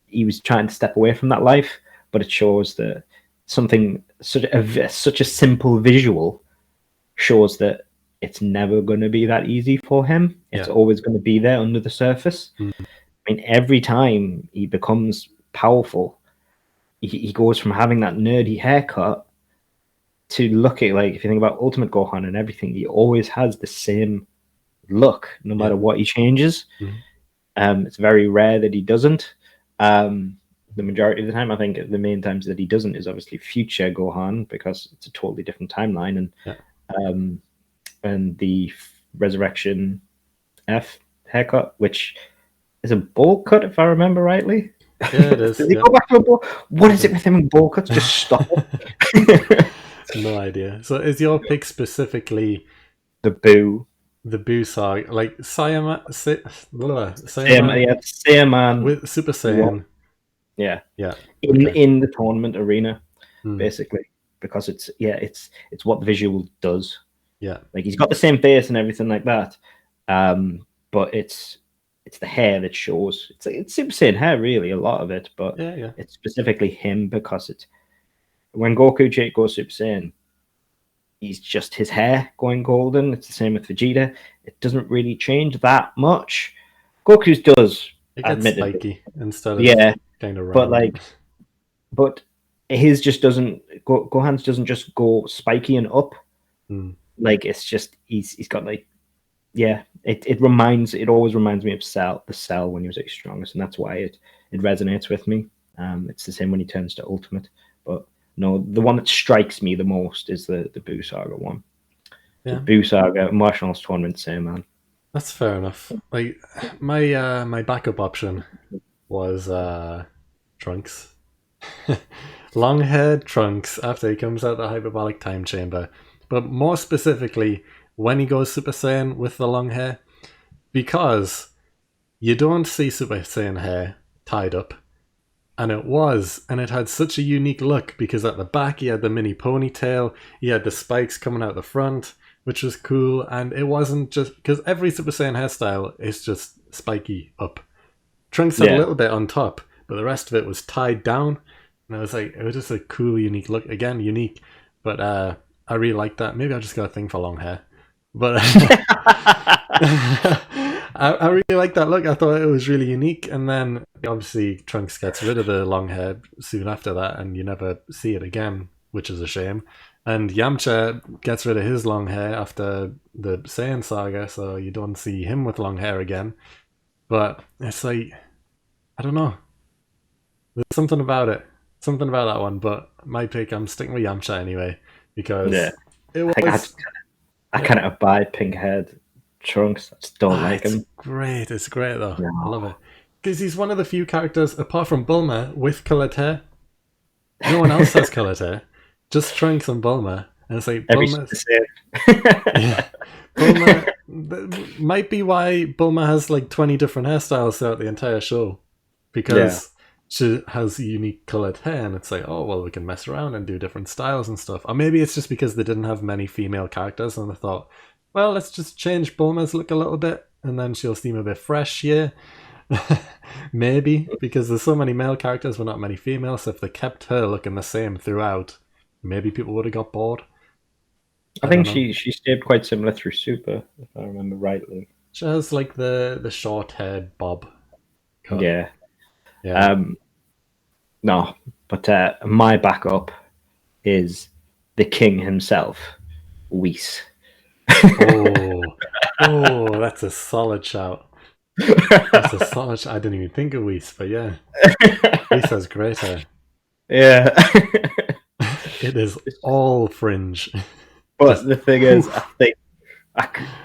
he was trying to step away from that life, but it shows that something such a simple visual shows that it's never going to be that easy for him. It's always going to be there under the surface. I mean, every time he becomes powerful, he goes from having that nerdy haircut to looking like, if you think about Ultimate Gohan and everything, he always has the same look, no matter what he changes. It's very rare that he doesn't. The majority of the time, I think the main times that he doesn't is obviously future Gohan, because it's a totally different timeline, and the Resurrection F haircut, which is a bowl cut, if I remember rightly. Yeah, it is. Does he go back to a bowl? What is it with him and bowl cuts? Just stop it. No idea. So is your pick specifically the Buu? The Buu saga, like Saiyaman Saiyaman with Super Saiyan. Yeah. Yeah. In the tournament arena, basically, because it's what the visual does. Yeah. Like, he's got the same face and everything like that, but it's the hair that shows. It's Super Saiyan hair, really, a lot of it, but it's specifically him, because it's when Goku goes Super Saiyan, he's just his hair going golden. It's the same with Vegeta. It doesn't really change that much. Goku's does. It gets spiky instead of kind of round. But his just doesn't. Gohan's doesn't just go spiky and up. Like, it's just he's got like, it always reminds me of the Cell when he was at his strongest, and that's why it resonates with me. It's the same when he turns to Ultimate, but no, the one that strikes me the most is the Buu Saga one. The Buu Saga Marshall's tournament, same man. That's fair enough. Like, my backup option was Trunks. Long-haired Trunks after he comes out the hyperbolic time chamber. But more specifically, when he goes Super Saiyan with the long hair. Because you don't see Super Saiyan hair tied up. And it had such a unique look, because at the back he had the mini ponytail, he had the spikes coming out the front, which was cool, and it wasn't just, because every Super Saiyan hairstyle is just spiky up. Trunks had a little bit on top, but the rest of it was tied down, and I was like, it was just a cool, unique look. Again, unique, but I really like that. Maybe I just got a thing for long hair, but I really like that look. I thought it was really unique, and then obviously Trunks gets rid of the long hair soon after that, and you never see it again, which is a shame. And Yamcha gets rid of his long hair after the Saiyan saga, so you don't see him with long hair again. But it's like, I don't know. There's something about that one. But my pick, I'm sticking with Yamcha anyway, because it was. I kind of abide pink-haired Trunks. I just don't like him. It's great though. No. I love it, because he's one of the few characters, apart from Bulma, with coloured hair. No one else has coloured hair. Just Trunks and Bulma, and it's like Bulma might be why Bulma has like 20 different hairstyles throughout the entire show, because she has unique coloured hair, and it's like, oh well, we can mess around and do different styles and stuff. Or maybe it's just because they didn't have many female characters, and they thought, well, let's just change Bulma's look a little bit, and then she'll seem a bit fresh. Maybe because there's so many male characters but not many females, so if they kept her looking the same throughout, maybe people would have got bored. I think she stayed quite similar through Super, if I remember rightly. She has like the short-haired bob cut. Yeah. No, but my backup is the king himself, Whis. Oh, Oh, that's a solid shout. That's a solid shout. I didn't even think of Whis, but yeah. Whis has great hair. Yeah. It is all fringe. But the thing is, I think,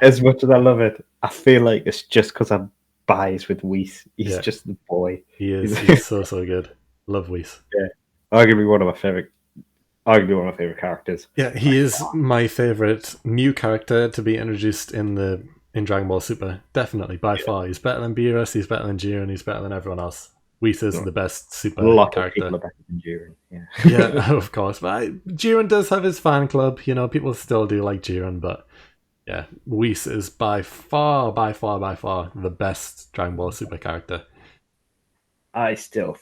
as much as I love it, I feel like it's just because I'm biased with Whis. He's just the boy. He is. He's so good. Love Whis. Yeah, arguably one of my favorite characters. Yeah, he is my favorite new character to be introduced in Dragon Ball Super. Definitely, by far. He's better than Beerus. He's better than Jiren. He's better than everyone else. Whis is the best Super A lot character. of people are better than Jiren. Yeah, yeah, of course. But Jiren does have his fan club. You know, people still do like Jiren, but yeah, Whis is by far the best Dragon Ball Super character. I still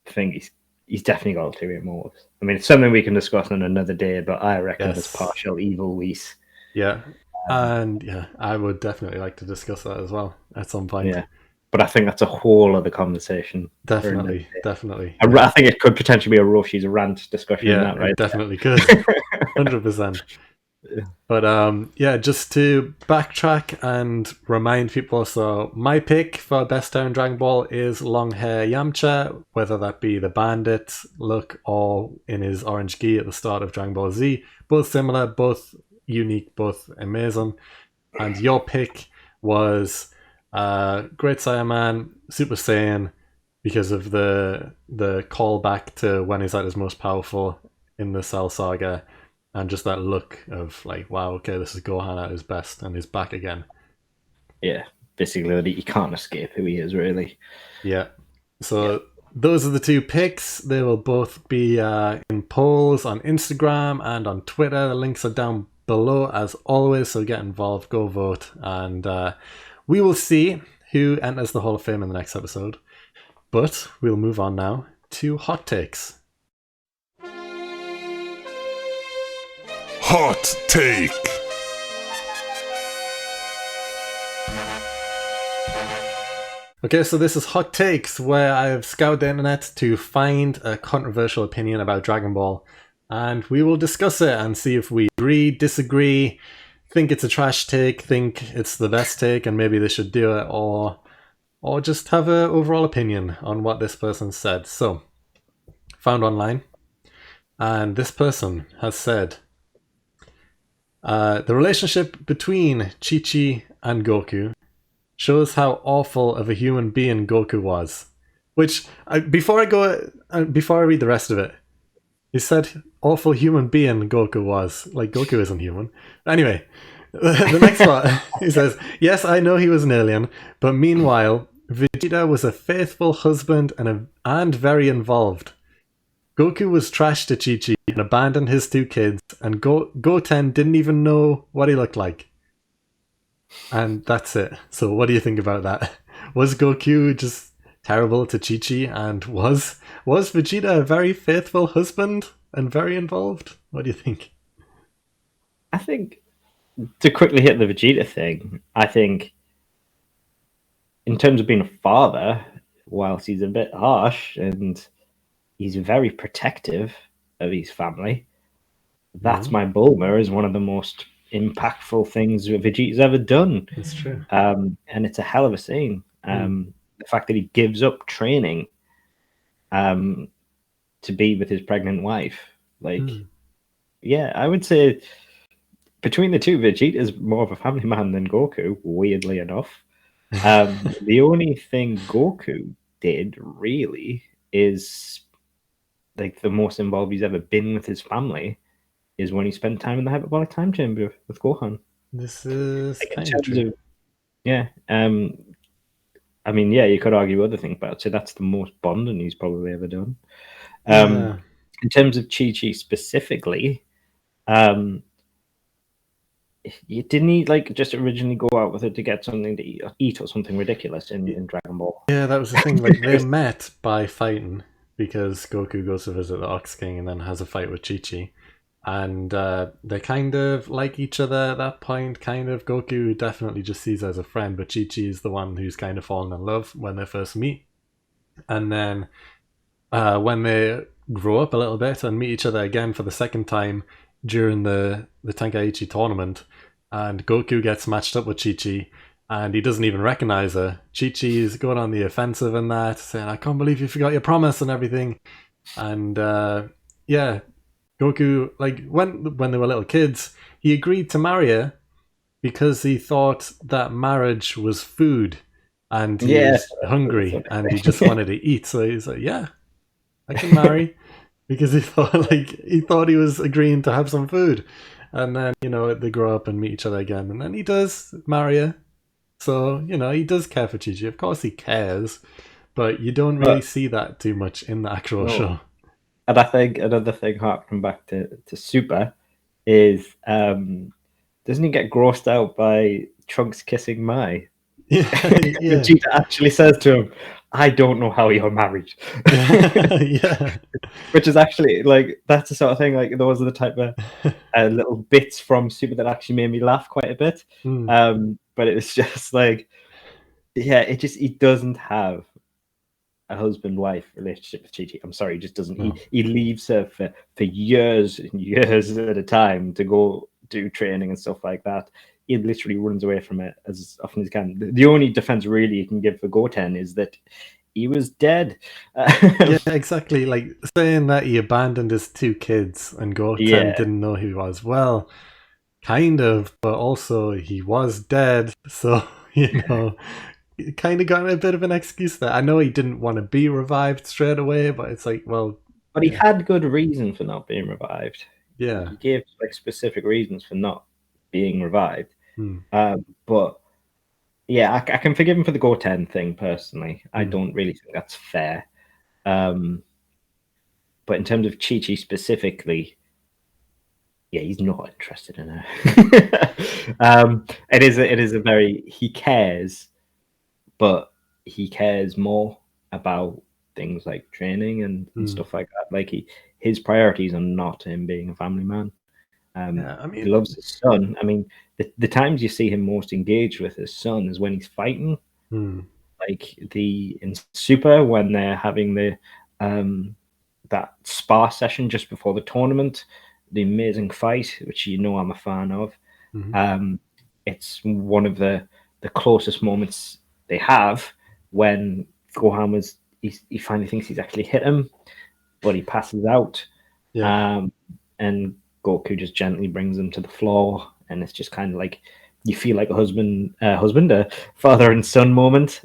think he's definitely got ulterior motives. I mean, it's something we can discuss on another day, but I reckon there's partial evil Whis. Yeah, and yeah, I would definitely like to discuss that as well at some point. Yeah, but I think that's a whole other conversation. Definitely. I think it could potentially be a Roshi's rant discussion. Yeah, right? It definitely could. 100%. But yeah, just to backtrack and remind people, so my pick for best hair in Dragon Ball is long hair Yamcha, whether that be the bandit look or in his orange gi at the start of Dragon Ball Z. Both similar, both unique, both amazing. And your pick was Great Saiyaman, Super Saiyan, because of the callback to when he's at his most powerful in the Cell Saga. And just that look of like, wow, okay, this is Gohan at his best and he's back again. Yeah, basically, he can't escape who he is, really. Yeah. So those are the two picks. They will both be in polls on Instagram and on Twitter. The links are down below as always, so get involved, go vote. And we will see who enters the Hall of Fame in the next episode. But we'll move on now to hot takes. Hot take. Okay, so this is Hot Takes, where I have scoured the internet to find a controversial opinion about Dragon Ball. And we will discuss it and see if we agree, disagree, think it's a trash take, think it's the best take and maybe they should do it, or just have an overall opinion on what this person said. So, found online. And this person has said, the relationship between Chi-Chi and Goku shows how awful of a human being Goku was. Which, before I read the rest of it, he said awful human being Goku was. Like, Goku isn't human. Anyway, the next part, he says, yes, I know he was an alien, but meanwhile, Vegeta was a faithful husband and very involved. Goku was trash to Chi-Chi and abandoned his two kids, and Goten didn't even know what he looked like. And that's it. So what do you think about that? Was Goku just terrible to Chi-Chi, and was Vegeta a very faithful husband and very involved? What do you think? I think, to quickly hit the Vegeta thing, I think in terms of being a father, whilst he's a bit harsh and he's very protective of his family, that's my Bulma is one of the most impactful things Vegeta's ever done. It's true. And it's a hell of a scene. The fact that he gives up training to be with his pregnant wife. Like, yeah, I would say between the two, Vegeta's more of a family man than Goku, weirdly enough. The only thing Goku did really is, like, the most involved he's ever been with his family is when he spent time in the hyperbolic time chamber with Gohan. This is like, kind of true. Yeah. I mean, yeah, you could argue other things, but I'd say that's the most bonding he's probably ever done. In terms of Chi-Chi specifically, didn't he like just originally go out with her to get something to eat or something ridiculous in Dragon Ball? Yeah, that was the thing. Like, they met by fighting because Goku goes to visit the Ox King and then has a fight with Chi-Chi. And they kind of like each other at that point, kind of. Goku definitely just sees her as a friend, but Chi-Chi is the one who's kind of fallen in love when they first meet. And then when they grow up a little bit and meet each other again for the second time during the Tenkaichi tournament, and Goku gets matched up with Chi-Chi, and he doesn't even recognize her. Chi-Chi is going on the offensive and that, saying, I can't believe you forgot your promise and everything. And yeah, Goku, like when they were little kids, he agreed to marry her because he thought that marriage was food, and he Yeah. was hungry and he just wanted to eat. So he's like, yeah, I can marry, because he thought he was agreeing to have some food. And then, they grow up and meet each other again, and then he does marry her. So, he does care for Chi-Chi. Of course he cares, but you don't really see that too much in the actual show. And I think another thing harking back to Super is, doesn't he get grossed out by Trunks kissing Mai? Yeah. Vegeta actually says to him, I don't know how you're married. Yeah. Which is actually, like, that's the sort of thing, like, those are the type of little bits from Super that actually made me laugh quite a bit. But it was just like, yeah, he doesn't have a husband-wife relationship with Chi-Chi. I'm sorry, he just doesn't. No. He leaves her for years and years at a time to go do training and stuff like that. He literally runs away from it as often as he can. The only defense really you can give for Goten is that he was dead. Yeah, exactly. Like saying that he abandoned his 2 kids and Goten didn't know who he was. Well, kind of, but also he was dead. So, kind of got a bit of an excuse there. I know he didn't want to be revived straight away, but it's like, well... But he had good reason for not being revived. Yeah. He gave like specific reasons for not being revived. But yeah, I can forgive him for the Goten thing personally. I don't really think that's fair. But in terms of Chi-Chi specifically, yeah, he's not interested in her. It is a very... He cares, but he cares more about things like training and stuff like that. Like his priorities are not him being a family man. He loves his son. I mean, the times you see him most engaged with his son is when he's fighting. Like in Super, when they're having the that spar session just before the tournament, the amazing fight, which I'm a fan of. It's one of the closest moments they have when Gohan he finally thinks he's actually hit him, but he passes out. And Goku just gently brings him to the floor, and it's just kind of like you feel like a father and son moment.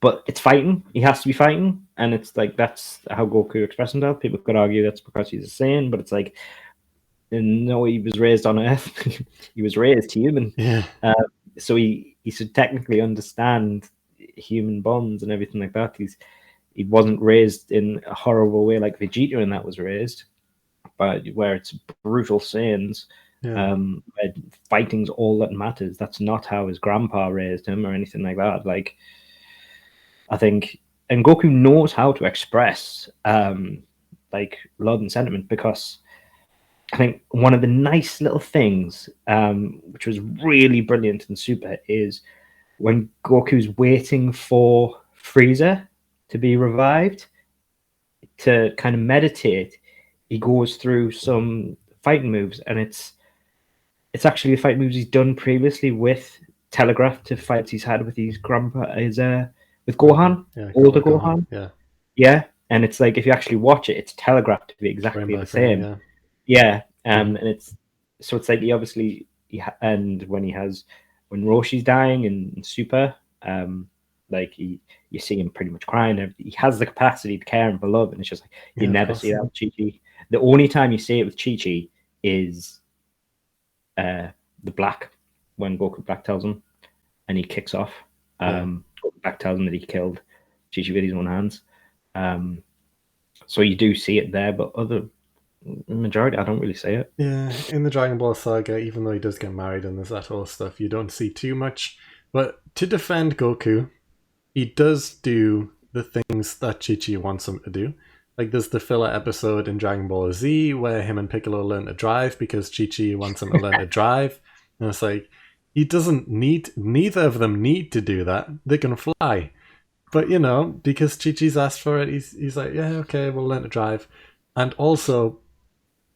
But it's fighting. He has to be fighting, and it's like that's how Goku expresses himself. People could argue that's because he's a Saiyan, but it's like, no, he was raised on Earth. He was raised human. So he should technically understand human bonds and everything like that. He wasn't raised in a horrible way like Vegeta and that was raised, but where it's brutal Saiyans, where fighting's all that matters. That's not how his grandpa raised him or anything like that. Like, I think, and Goku knows how to express like love and sentiment, because I think one of the nice little things, which was really brilliant in Super, is when Goku's waiting for Frieza to be revived, to kind of meditate, he goes through some fighting moves, and it's actually the fighting moves he's done previously with telegraphed to fights he's had with his grandpa, with Gohan, older Gohan. Yeah. And it's like, if you actually watch it, it's telegraphed to be exactly the same. And it's like and when Roshi's dying in Super, like you see him pretty much crying. He has the capacity to care and for love, and it's just like you never see that with Chi-Chi. The only time you see it with Chi-Chi is the Black, when Goku Black tells him, and he kicks off. Goku Black tells him that he killed Chi-Chi with his own hands. So you do see it there, but other majority, I don't really see it. Yeah, in the Dragon Ball saga, even though he does get married and there's that whole stuff, you don't see too much. But to defend Goku, he does do the things that Chi-Chi wants him to do. Like there's the filler episode in Dragon Ball Z where him and Piccolo learn to drive because Chi-Chi wants him to learn to drive. And it's like, neither of them need to do that. They can fly. But, because Chi-Chi's asked for it, he's like, yeah, okay, we'll learn to drive. And also,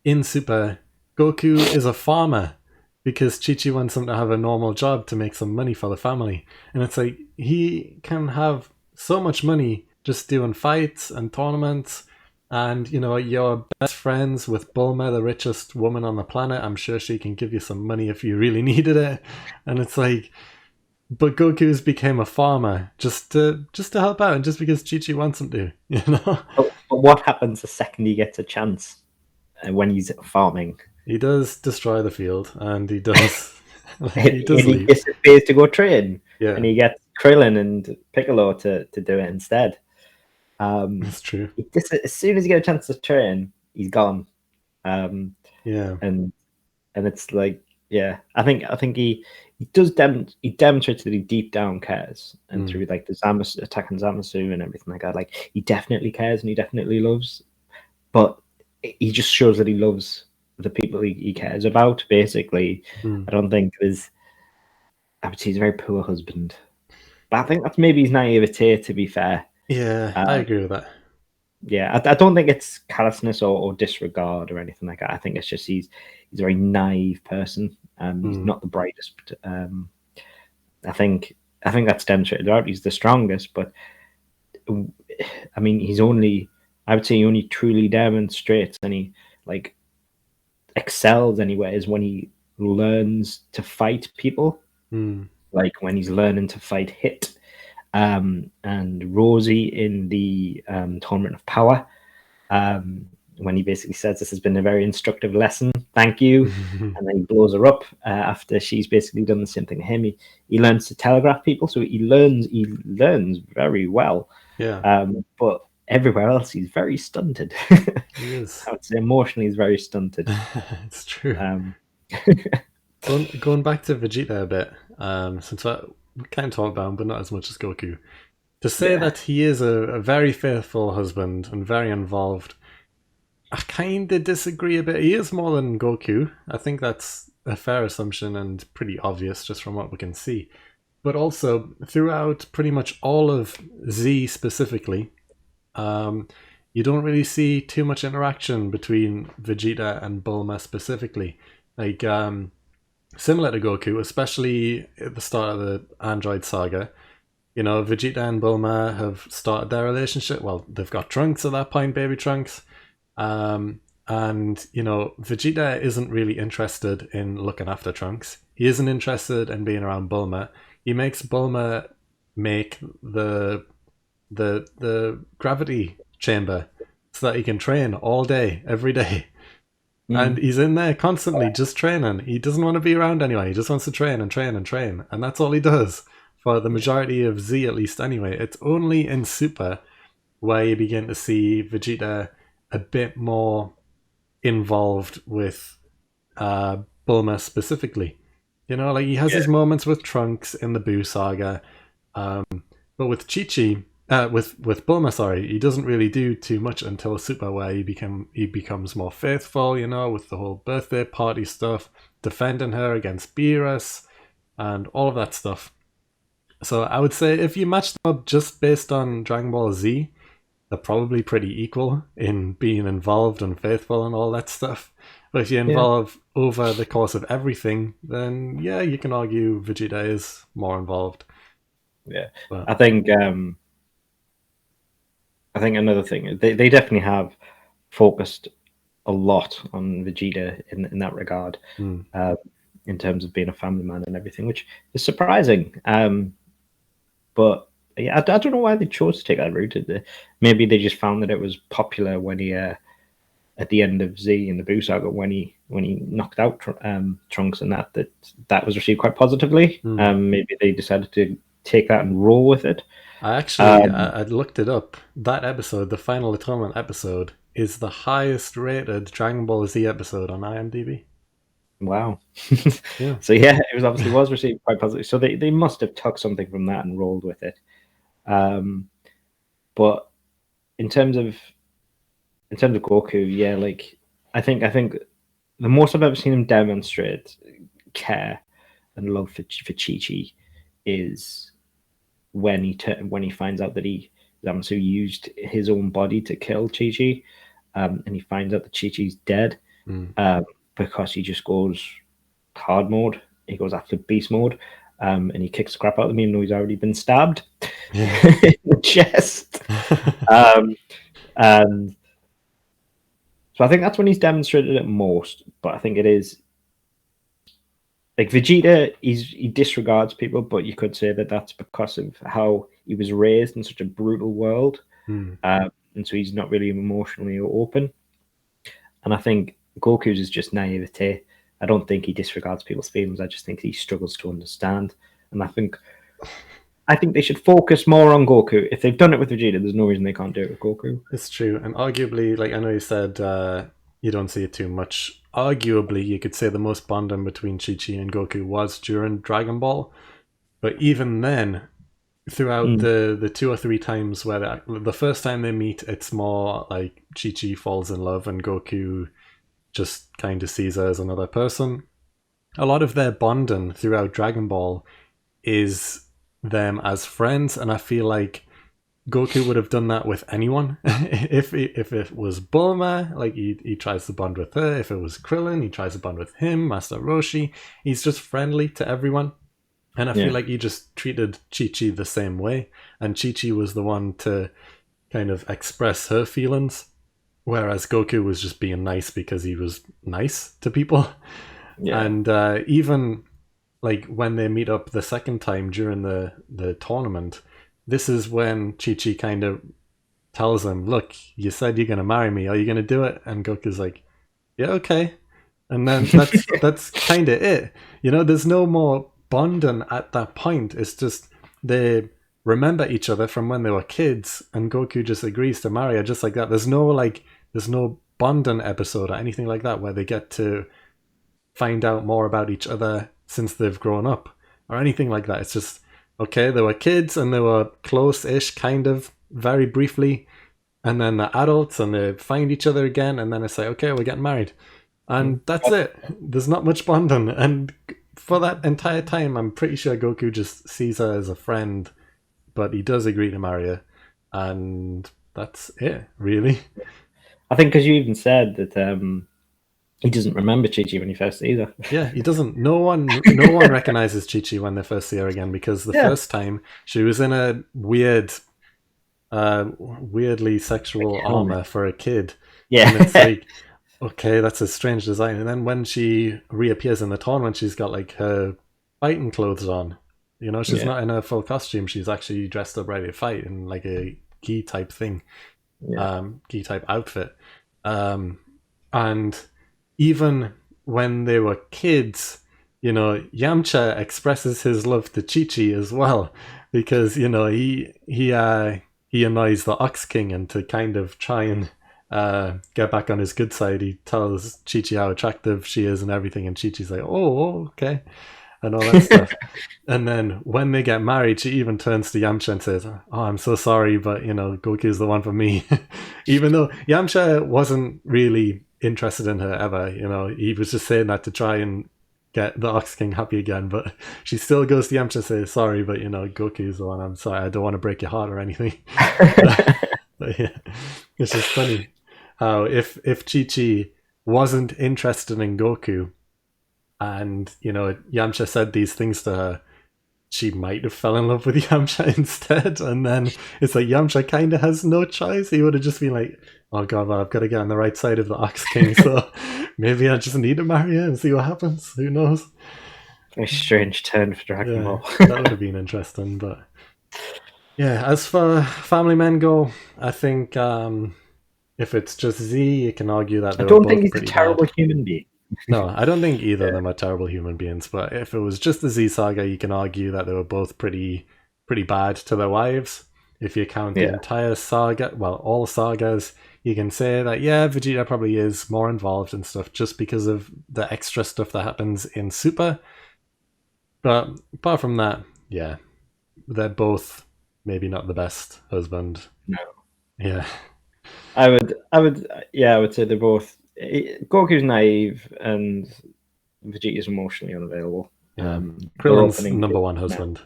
in Super, Goku is a farmer. because Chi-Chi wants him to have a normal job to make some money for the family. And it's like, he can have so much money just doing fights and tournaments. And, you know, you're best friends with Bulma, the richest woman on the planet. I'm sure she can give you some money if you really needed it. And it's like, but Goku's became a farmer just to help out, and just because Chi-Chi wants him to, you know? But what happens the second he gets a chance when he's farming? He does destroy the field, and he does. He disappears to go train, Yeah, and he gets Krillin and Piccolo to do it instead. that's true. As soon as he gets a chance to train, he's gone. Yeah, and it's like, yeah, I think he demonstrates that he deep down cares, and through like the attack on Zamasu and everything like that, like he definitely cares and he definitely loves, but he just shows that he loves the people he cares about. Basically, I don't think there's. I would say he's a very poor husband, but I think that's maybe his naivete. To be fair, yeah, I agree with that. yeah, I don't think it's callousness or disregard or anything like that. I think it's just he's a very naive person. He's not the brightest. I think that's demonstrated out. He's the strongest, but I mean, I would say he only truly demonstrates and he like excels anywhere is when he learns to fight people. Like when he's learning to fight Hit. And Rosie in the Tournament of Power, when he basically says this has been a very instructive lesson, thank you, and then he blows her up after she's basically done the same thing to him. He learns to telegraph people, so he learns very well. Yeah, but everywhere else he's very stunted. he is. I would say emotionally he's very stunted. It's true. Going back to Vegeta a bit, since we kind of talk about him, but not as much as Goku. To say that he is a very faithful husband and very involved, I kind of disagree a bit. He is more than Goku. I think that's a fair assumption and pretty obvious just from what we can see. But also, throughout pretty much all of Z specifically, you don't really see too much interaction between Vegeta and Bulma specifically. Like, similar to Goku, especially at the start of the Android saga, you know, Vegeta and Bulma have started their relationship. Well, they've got Trunks at that point, baby Trunks. And, you know, Vegeta isn't really interested in looking after Trunks. He isn't interested in being around Bulma. He makes Bulma make the gravity chamber so that he can train all day, every day. And he's in there constantly just training. He doesn't want to be around anyway. He just wants to train and train and train. And that's all he does for the majority of Z, at least anyway. It's only in Super where you begin to see Vegeta a bit more involved with Bulma specifically. You know, like he has his moments with Trunks in the Buu saga. But with Chi-Chi, with Bulma, sorry, he doesn't really do too much until Super, where he becomes more faithful, you know, with the whole birthday party stuff, defending her against Beerus, and all of that stuff. So I would say if you match them up just based on Dragon Ball Z, they're probably pretty equal in being involved and faithful and all that stuff. But if you involve over the course of everything, then yeah, you can argue Vegeta is more involved. Yeah, but I think another thing, they definitely have focused a lot on Vegeta in that regard, in terms of being a family man and everything, which is surprising. But yeah, I don't know why they chose to take that route. Maybe they just found that it was popular when he, at the end of Z in the Buu saga, when he knocked out Trunks, and that was received quite positively. Maybe they decided to take that and roll with it. I looked it up. That episode, the Final Atonement episode, is the highest rated Dragon Ball Z episode on IMDb. Wow. Yeah. So yeah, it was received quite positively. So they must have took something from that and rolled with it. But in terms of Goku, yeah, like I think the most I've ever seen him demonstrate care and love for Chi-Chi is when he finds out that Zamasu used his own body to kill Chi-Chi, and he finds out that Chi-Chi's dead, because he just goes, hard mode. He goes after beast mode, and he kicks the crap out of him, even though he's already been stabbed in the chest. And so I think that's when he's demonstrated it most. But I think it is like Vegeta. He disregards people, but you could say that that's because of how he was raised in such a brutal world, and so he's not really emotionally open. And I think Goku's is just naivete. I don't think he disregards people's feelings. I just think he struggles to understand. And I think they should focus more on Goku. If they've done it with Vegeta, there's no reason they can't do it with Goku. It's true. And arguably, like I know you said you don't see it too much. Arguably, you could say the most bonding between Chi-Chi and Goku was during Dragon Ball. But even then, throughout the 2 or 3 times where the first time they meet, it's more like Chi-Chi falls in love and Goku just kind of sees her as another person. A lot of their bonding throughout Dragon Ball is them as friends, and I feel like Goku would have done that with anyone. if it was Bulma, like he tries to bond with her. If it was Krillin, he tries to bond with him. Master Roshi, he's just friendly to everyone. And I feel like he just treated Chi-Chi the same way. And Chi-Chi was the one to kind of express her feelings. Whereas Goku was just being nice because he was nice to people. Yeah. And even like when they meet up the second time during the tournament, this is when Chi-Chi kind of tells him, look, you said you're going to marry me. Are you going to do it? And Goku's like, yeah, okay. And then that's kind of it. You know, there's no more bonding at that point. It's just they remember each other from when they were kids, and Goku just agrees to marry her just like that. There's no bonding episode or anything like that where they get to find out more about each other since they've grown up or anything like that. It's just, okay, they were kids and they were close-ish, kind of, very briefly, and then they're adults and they find each other again, and then it's like, okay, we're getting married. And that's it. There's not much bonding. And for that entire time, I'm pretty sure Goku just sees her as a friend, but he does agree to marry her. And that's it, really. I think because you even said that he doesn't remember Chi-Chi when he first sees her. Yeah, he doesn't. No one recognizes Chi-Chi when they first see her again, because the first time she was in a weirdly sexual armor for a kid. Yeah. And it's like, okay, that's a strange design. And then when she reappears in the tournament, she's got like her fighting clothes on. You know, she's not in a full costume. She's actually dressed up ready to fight in like a gi type thing. Gi type outfit. And even when they were kids, you know, Yamcha expresses his love to Chi-Chi as well, because, you know, he annoys the Ox King, and to kind of try and get back on his good side, he tells Chi-Chi how attractive she is and everything, and Chi-Chi's like, oh, okay, and all that stuff. And then when they get married, she even turns to Yamcha and says, oh, I'm so sorry, but, you know, Goku's the one for me. Even though Yamcha wasn't really interested in her ever, you know, he was just saying that to try and get the Ox King happy again, but she still goes to Yamcha and says, sorry, but, you know, Goku's the one. I'm sorry, I don't want to break your heart or anything. But yeah, it's just funny how if Chi-Chi wasn't interested in Goku and, you know, Yamcha said these things to her, she might have fell in love with Yamcha instead. And then it's like Yamcha kind of has no choice. He would have just been like, oh god, well, I've got to get on the right side of the Ox King, so maybe I just need to marry her and see what happens. Who knows? A strange turn for Dragon Ball. That would have been interesting. But yeah, as for family men go, I think if it's just Z, you can argue that I don't think he's a terrible human being. No, I don't think either of them are terrible human beings. But if it was just the Z saga, you can argue that they were both pretty bad to their wives. If you count the entire saga, well, all sagas, you can say that, yeah, Vegeta probably is more involved and stuff just because of the extra stuff that happens in Super. But apart from that, yeah, they're both maybe not the best husband. No. Yeah. I would say they're both. Goku's naive and Vegeta's emotionally unavailable. Krillin's number one husband.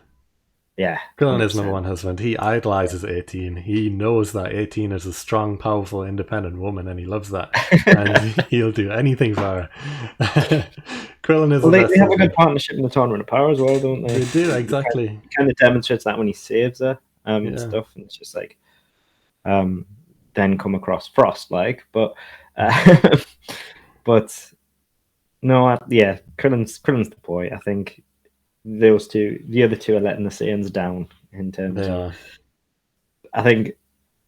Yeah. Krillin is number one husband. He idolizes 18. He knows that 18 is a strong, powerful, independent woman, and he loves that. And he'll do anything for her. Krillin is Well, the they best. have a good partnership in the Tournament of Power as well, don't they? They do, exactly. He kind of demonstrates that when he saves her and Yeah. stuff, and it's just like then come across Frost like, but but no, yeah, Krillin's the boy. I think the other two are letting the Saiyans down in terms They of. are. I think,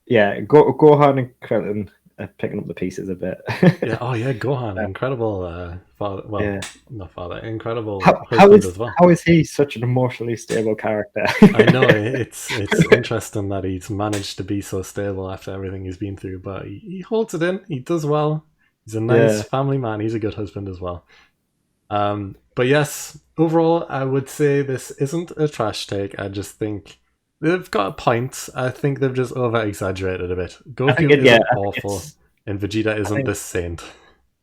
yeah, Gohan and Krillin are picking up the pieces a bit. Yeah. Oh yeah, Gohan, incredible father. Well, Yeah. not father, incredible How husband as well. is he such an emotionally stable character? I know it's interesting that he's managed to be so stable after everything he's been through, but he holds it in. He does well. He's a nice Yeah. family man. He's a good husband as well. But yes, overall, I would say this isn't a trash take. I just think they've got a point. I think they've just over exaggerated a bit. Goku isn't awful, and Vegeta isn't this saint.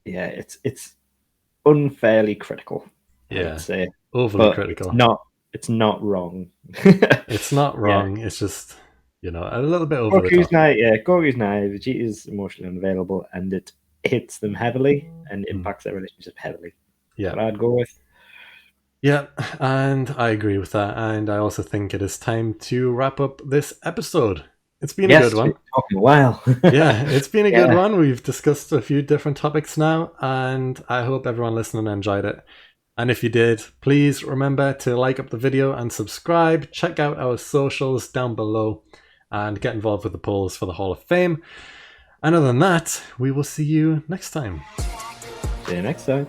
Yeah, it's unfairly critical. Yeah, I would say overly critical. It's not wrong. It's not wrong. Yeah. It's just a little bit over the top. Goku's naive. Vegeta's emotionally unavailable, and it hits them heavily and impacts their relationship heavily. Yeah, what I'd go with. Yeah, and I agree with that. And I also think it is time to wrap up this episode. It's been a good one. Talking a while. Yeah, it's been a good one. We've discussed a few different topics now, and I hope everyone listening enjoyed it. And if you did, please remember to like up the video and subscribe. Check out our socials down below and get involved with the polls for the Hall of Fame. And other than that, we will see you next time. See you next time.